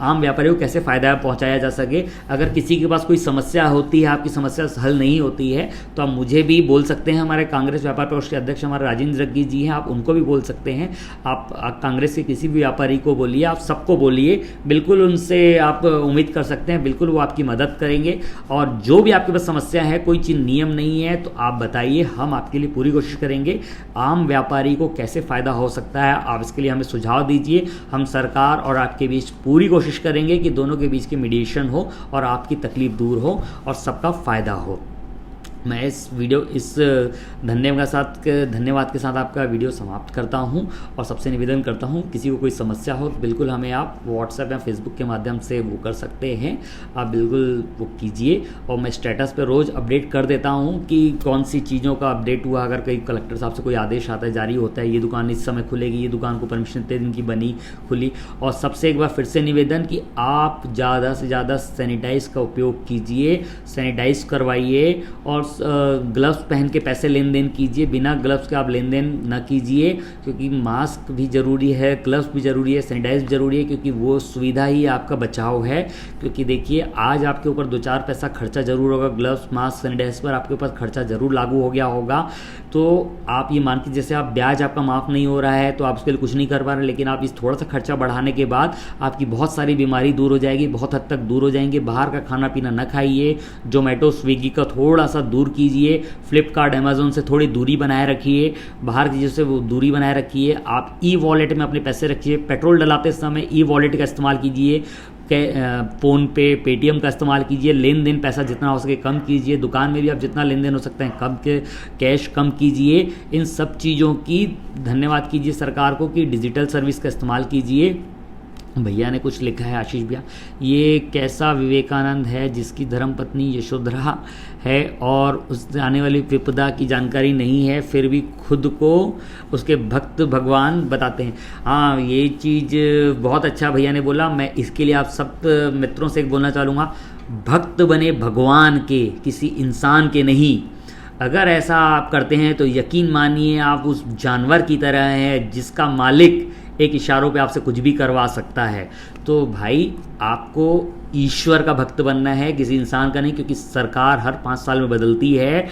[SPEAKER 1] आम व्यापारियों को कैसे फ़ायदा पहुंचाया जा सके। अगर किसी के पास कोई समस्या होती है, आपकी समस्या हल नहीं होती है, तो आप मुझे भी बोल सकते हैं। हमारे कांग्रेस व्यापार प्रकोष्ठ के अध्यक्ष हमारे राजेंद्र जग्गी जी हैं, आप उनको भी बोल सकते हैं। आप कांग्रेस के किसी भी व्यापारी को बोलिए, आप सबको बोलिए, बिल्कुल उनसे आप उम्मीद कर सकते हैं, बिल्कुल वो आपकी मदद करेंगे। और जो भी आपके पास समस्या है, कोई चीज़ नियम नहीं है, तो आप बताइए, हम आपके लिए पूरी कोशिश करेंगे। आम व्यापारी को कैसे फ़ायदा हो सकता है, आप इसके लिए हमें सुझाव दीजिए। हम सरकार और आपके बीच पूरी कोशिश करेंगे कि दोनों के बीच की मीडिएशन हो और आपकी तकलीफ दूर हो और सबका फ़ायदा हो। मैं इस धन्यवाद के साथ आपका वीडियो समाप्त करता हूं और सबसे निवेदन करता हूं, किसी को कोई समस्या हो बिल्कुल हमें आप व्हाट्सएप या फेसबुक के माध्यम से वो कर सकते हैं, आप बिल्कुल वो कीजिए। और मैं स्टेटस पे रोज़ अपडेट कर देता हूं कि कौन सी चीज़ों का अपडेट हुआ। अगर कहीं कलेक्टर साहब से कोई आदेश आता है, जारी होता है, ये दुकान इस समय खुलेगी, ये दुकान को परमिशन इतने दिन की बनी खुली। और सबसे एक बार फिर से निवेदन कि आप ज़्यादा से ज़्यादा सैनिटाइज का उपयोग कीजिए, सैनिटाइज करवाइए और ग्लव्स पहन के पैसे लेन देन कीजिए। बिना ग्लव्स के आप लेन देन न कीजिए, क्योंकि मास्क भी ज़रूरी है, ग्लव्स भी ज़रूरी है, सैनिटाइज ज़रूरी है, क्योंकि वो सुविधा ही आपका बचाव है। क्योंकि देखिए, आज आपके ऊपर 2-4 पैसा खर्चा ज़रूर होगा, ग्लव्स, मास्क, सैनिटाइज पर आपके ऊपर खर्चा ज़रूर लागू हो गया होगा। तो आप ये मान के, जैसे आप ब्याज आपका माफ़ नहीं हो रहा है तो आप उसके लिए कुछ नहीं कर पा रहे, लेकिन आप इस थोड़ा सा खर्चा बढ़ाने के बाद आपकी बहुत सारी बीमारी दूर हो जाएगी, बहुत हद तक दूर हो जाएंगे। बाहर का खाना पीना न खाइए, जोमेटो स्विगी का थोड़ा सा दूर कीजिए, फ्लिपकार्ट अमेजोन से थोड़ी दूरी बनाए रखिए, बाहर की चीज़ों से वो दूरी बनाए रखिए। आप ई वॉलेट में अपने पैसे रखिए, पेट्रोल डलाते समय ई वॉलेट का इस्तेमाल कीजिए, फ़ोन पे, पेटीएम का इस्तेमाल कीजिए। लेन देन पैसा जितना हो सके कम कीजिए, दुकान में भी आप जितना लेन देन हो सकते हैं कम के कैश कम कीजिए। इन सब चीज़ों की धन्यवाद कीजिए सरकार को कि डिजिटल सर्विस का इस्तेमाल कीजिए। भैया ने कुछ लिखा है, आशीष भैया, ये कैसा विवेकानंद है जिसकी धर्मपत्नी यशोधरा है और उस आने वाली विपदा की जानकारी नहीं है, फिर भी खुद को उसके भक्त भगवान बताते हैं। हाँ, ये चीज़ बहुत अच्छा भैया ने बोला। मैं इसके लिए आप सब मित्रों से एक बोलना चाहूँगा, भक्त बने भगवान के, किसी इंसान के नहीं। अगर ऐसा आप करते हैं तो यकीन मानिए आप उस जानवर की तरह हैं जिसका मालिक एक इशारों पे आपसे कुछ भी करवा सकता है। तो भाई, आपको ईश्वर का भक्त बनना है, किसी इंसान का नहीं, क्योंकि सरकार हर 5 साल में बदलती है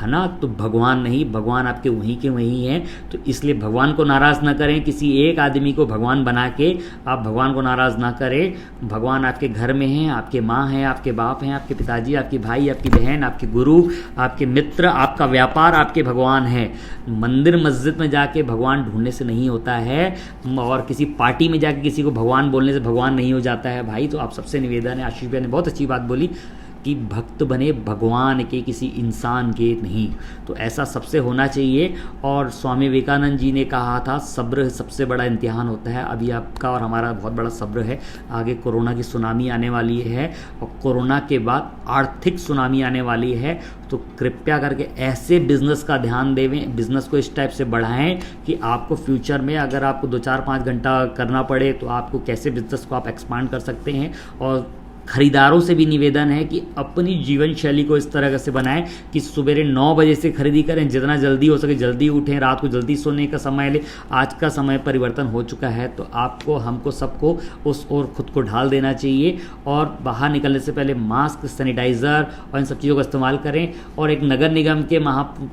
[SPEAKER 1] ना। तो भगवान नहीं, भगवान आपके वहीं के वहीं हैं। तो इसलिए भगवान को नाराज़ ना करें, किसी एक आदमी को भगवान बना के आप भगवान को नाराज़ ना करें। भगवान आपके घर में हैं, आपके माँ हैं, आपके बाप हैं, आपके पिताजी, आपकी भाई, आपकी बहन, आपके गुरु, आपके मित्र, आपका व्यापार आपके भगवान है। मंदिर मस्जिद में जाके भगवान ढूंढने से नहीं होता है, और किसी पार्टी में जाके किसी को भगवान बोलने से भगवान नहीं हो जाता है भाई। तो आप सबसे निवेदन है, आशीष भाई ने बहुत अच्छी बात बोली कि भक्त बने भगवान के, किसी इंसान के नहीं। तो ऐसा सबसे होना चाहिए। और स्वामी विवेकानंद जी ने कहा था, सब्र सबसे बड़ा इम्तिहान होता है। अभी आपका और हमारा बहुत बड़ा सब्र है। आगे कोरोना की सुनामी आने वाली है और कोरोना के बाद आर्थिक सुनामी आने वाली है। तो कृपया करके ऐसे बिजनेस का ध्यान देवें, बिजनेस को इस टाइप से बढ़ाएं कि आपको फ्यूचर में अगर आपको 2-4-5 घंटा करना पड़े तो आपको कैसे बिजनेस को आप एक्सपांड कर सकते हैं। और खरीदारों से भी निवेदन है कि अपनी जीवन शैली को इस तरह से बनाएं कि सुबह 9 बजे से खरीदी करें, जितना जल्दी हो सके जल्दी उठें, रात को जल्दी सोने का समय लें। आज का समय परिवर्तन हो चुका है, तो आपको, हमको, सबको उस ओर खुद को ढाल देना चाहिए और बाहर निकलने से पहले मास्क, सैनिटाइज़र और इन सब चीज़ों का इस्तेमाल करें। और एक नगर निगम के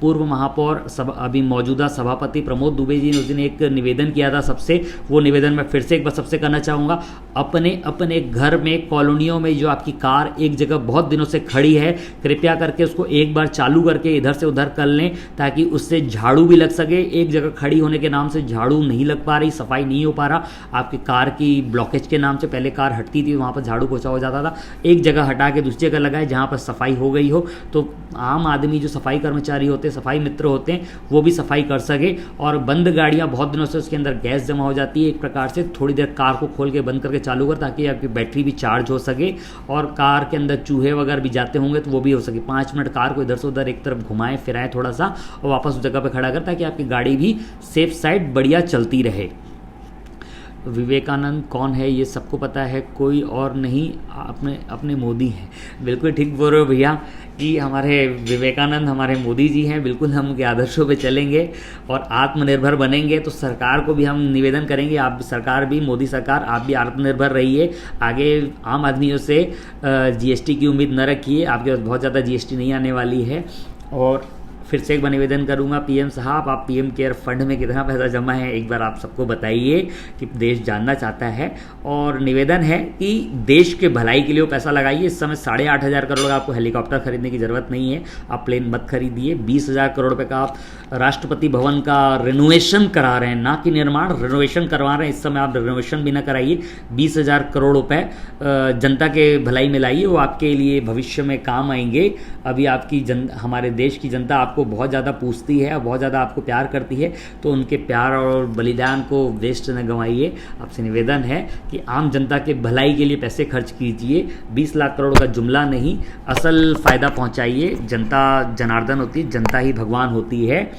[SPEAKER 1] पूर्व महापौर अभी मौजूदा सभापति प्रमोद दुबे जी ने उस दिन एक निवेदन किया था सबसे, वो निवेदन मैं फिर से एक बार सबसे करना चाहूँगा। अपने अपने घर में, कॉलोनियों में जो आपकी कार एक जगह बहुत दिनों से खड़ी है, कृपया करके उसको एक बार चालू करके इधर से उधर कर लें, ताकि उससे झाड़ू भी लग सके। एक जगह खड़ी होने के नाम से झाड़ू नहीं लग पा रही, सफाई नहीं हो पा रहा। आपकी कार की ब्लॉकेज के नाम से पहले कार हटती थी, वहाँ पर झाड़ू पोछा हो जाता था, एक जगह हटा के दूसरी जगह लगाए जहाँ पर सफाई हो गई हो, तो आम आदमी जो सफाई कर्मचारी होते हैं, सफाई मित्र होते हैं, वो भी सफाई कर सके। और बंद गाड़ियाँ बहुत दिनों से उसके अंदर गैस जमा हो जाती है, एक प्रकार से थोड़ी देर कार को खोल के बंद करके चालू कर, ताकि आपकी बैटरी भी चार्ज हो सके। और कार के अंदर चूहे वगैरह भी जाते होंगे तो वो भी हो सके। 5 मिनट कार को इधर से उधर एक तरफ घुमाएं फिराएं थोड़ा सा, और वापस उस जगह पे खड़ा कर, ताकि आपकी गाड़ी भी सेफ साइड बढ़िया चलती रहे। विवेकानंद कौन है ये सबको पता है, कोई और नहीं, अपने मोदी हैं। बिल्कुल ठीक बोल रहे हो भैया कि हमारे विवेकानंद हमारे मोदी जी हैं। बिल्कुल हम उनके आदर्शों पे चलेंगे और आत्मनिर्भर बनेंगे। तो सरकार को भी हम निवेदन करेंगे, आप सरकार भी, मोदी सरकार, आप भी आत्मनिर्भर रहिए। आगे आम आदमियों से जीएसटी की उम्मीद न रखिए, आपके पास बहुत ज़्यादा जीएसटी नहीं आने वाली है। और फिर से एक बार निवेदन करूंगा, पीएम साहब आप पीएम केयर फंड में कितना पैसा जमा है एक बार आप सबको बताइए, कि देश जानना चाहता है। और निवेदन है कि देश के भलाई के लिए वो पैसा लगाइए। इस समय 8,500 करोड़ का आपको हेलीकॉप्टर खरीदने की ज़रूरत नहीं है, आप प्लेन मत खरीदिए। 20,000 करोड़ रुपये का आप राष्ट्रपति भवन का रिनोवेशन करा रहे हैं, ना कि निर्माण, रिनोवेशन करवा रहे हैं। इस समय आप रिनोवेशन भी ना कराइए, 20,000 करोड़ रुपये जनता के भलाई में लाइए, वो आपके लिए भविष्य में काम आएंगे। अभी आपकी हमारे देश की जनता आपको बहुत ज़्यादा पूछती है, बहुत ज़्यादा आपको प्यार करती है, तो उनके प्यार और बलिदान को वेस्ट न गंवाइए। आपसे निवेदन है कि आम जनता के भलाई के लिए पैसे खर्च कीजिए, 20 लाख करोड़ का जुमला नहीं, असल फ़ायदा पहुंचाइए। जनता जनार्दन होती है, जनता ही भगवान होती है।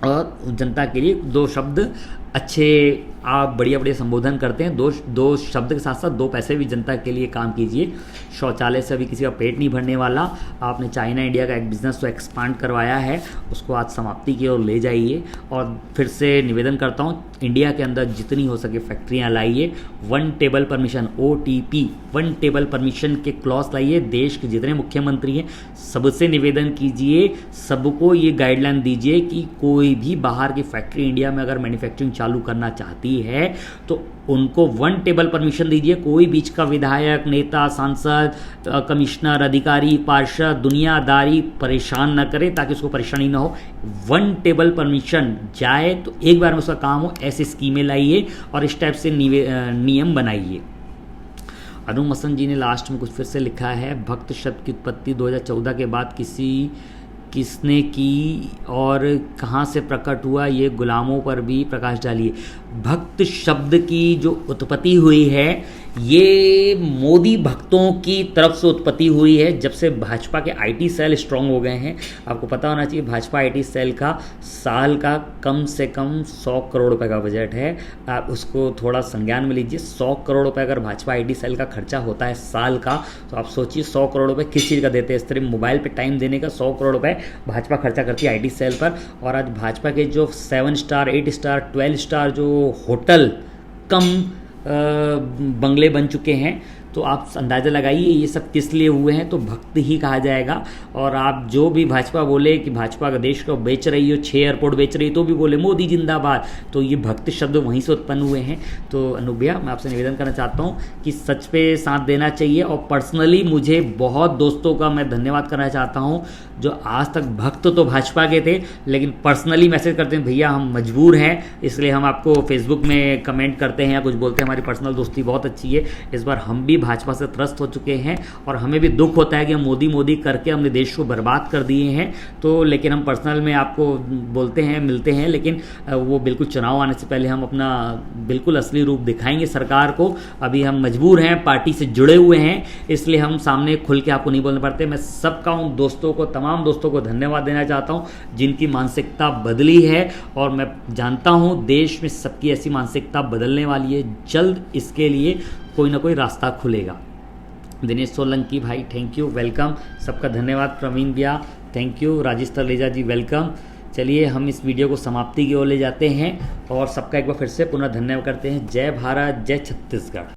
[SPEAKER 1] और जनता के लिए 2 शब्द अच्छे, आप बढ़िया बढ़िया संबोधन करते हैं, दो शब्द के साथ साथ 2 पैसे भी जनता के लिए काम कीजिए। शौचालय से अभी किसी का पेट नहीं भरने वाला। आपने चाइना इंडिया का एक बिज़नेस तो एक्सपांड करवाया है, उसको आज समाप्ति की ओर ले जाइए। और फिर से निवेदन करता हूँ, इंडिया के अंदर जितनी हो सके फैक्ट्रियाँ लाइए। 1 table permission, OTP, 1 table permission के क्लॉज लाइए। देश के जितने मुख्यमंत्री हैं सबसे निवेदन कीजिए, सबको ये गाइडलाइन दीजिए कि कोई भी बाहर की फैक्ट्री इंडिया में अगर मैन्युफैक्चरिंग चालू करना चाहती है तो उनको 1 टेबल परमिशन दीजिए। कोई बीच का विधायक, नेता, सांसद, कमिश्नर, अधिकारी, पार्षद दुनियादारी परेशान न करे, ताकि उसको परेशानी ना हो। 1 टेबल परमिशन जाए तो एक बार में उसका काम हो, ऐसी स्कीमें लाइए और इस टाइप से नियम बनाइए। अनुम हसन जी ने लास्ट में कुछ फिर से लिखा है, भक्त शब्द की उत्पत्ति 2014 के बाद किसने की और कहाँ से प्रकट हुआ, ये गुलामों पर भी प्रकाश डालिए। भक्त शब्द की जो उत्पत्ति हुई है ये मोदी भक्तों की तरफ से उत्पत्ति हुई है, जब से भाजपा के आईटी सेल स्ट्रांग हो गए हैं। आपको पता होना चाहिए भाजपा आईटी सेल का साल का कम से कम 100 करोड़ रुपए का बजट है। आप उसको थोड़ा संज्ञान में लीजिए। 100 करोड़ रुपए अगर भाजपा आईटी सेल का खर्चा होता है साल का, तो आप सोचिए 100 करोड़ रुपए किस चीज़ का देते हैं। इस तरह मोबाइल पर टाइम देने का 100 करोड़ रुपए भाजपा खर्चा करती है आईटी सेल पर। और आज भाजपा के जो 7 स्टार, 8 स्टार, 12 स्टार जो होटल कम बंगले बन चुके हैं, तो आप अंदाज़ा लगाइए ये सब किस लिए हुए हैं, तो भक्त ही कहा जाएगा। और आप जो भी भाजपा बोले कि भाजपा का देश को बेच रही हो, 6 एयरपोर्ट बेच रही हो, तो भी बोले मोदी जिंदाबाद, तो ये भक्त शब्द वहीं से उत्पन्न हुए हैं। तो अनुभैया मैं आपसे निवेदन करना चाहता हूँ कि सच पे साथ देना चाहिए। और पर्सनली मुझे बहुत दोस्तों का मैं धन्यवाद करना चाहता हूँ जो आज तक भक्त तो भाजपा के थे, लेकिन पर्सनली मैसेज करते हैं भैया हम मजबूर हैं, इसलिए हम आपको फेसबुक में कमेंट करते हैं या कुछ बोलते हैं। हमारी पर्सनल दोस्ती बहुत अच्छी है। इस बार हम भी भाजपा से त्रस्त हो चुके हैं और हमें भी दुख होता है कि हम मोदी मोदी करके हमने देश को बर्बाद कर दिए हैं। तो लेकिन हम पर्सनल में आपको बोलते हैं, मिलते हैं, लेकिन वो बिल्कुल चुनाव आने से पहले हम अपना बिल्कुल असली रूप दिखाएंगे सरकार को। अभी हम मजबूर हैं, पार्टी से जुड़े हुए हैं, इसलिए हम सामने खुल के आपको नहीं बोलना पड़ते। मैं सबका उन दोस्तों को, तमाम दोस्तों को धन्यवाद देना चाहता हूं जिनकी मानसिकता बदली है, और मैं जानता हूं देश में सबकी ऐसी मानसिकता बदलने वाली है। जल्द इसके लिए कोई ना कोई रास्ता खुलेगा। दिनेश सोलंकी भाई थैंक यू, वेलकम, सबका धन्यवाद। प्रवीण भैया thank you, Rajesh Taleja ji welcome. चलिए हम इस वीडियो को समाप्ति की ओर ले जाते हैं और सबका एक बार फिर से पुनः धन्यवाद करते हैं। जय भारत, जय छत्तीसगढ़।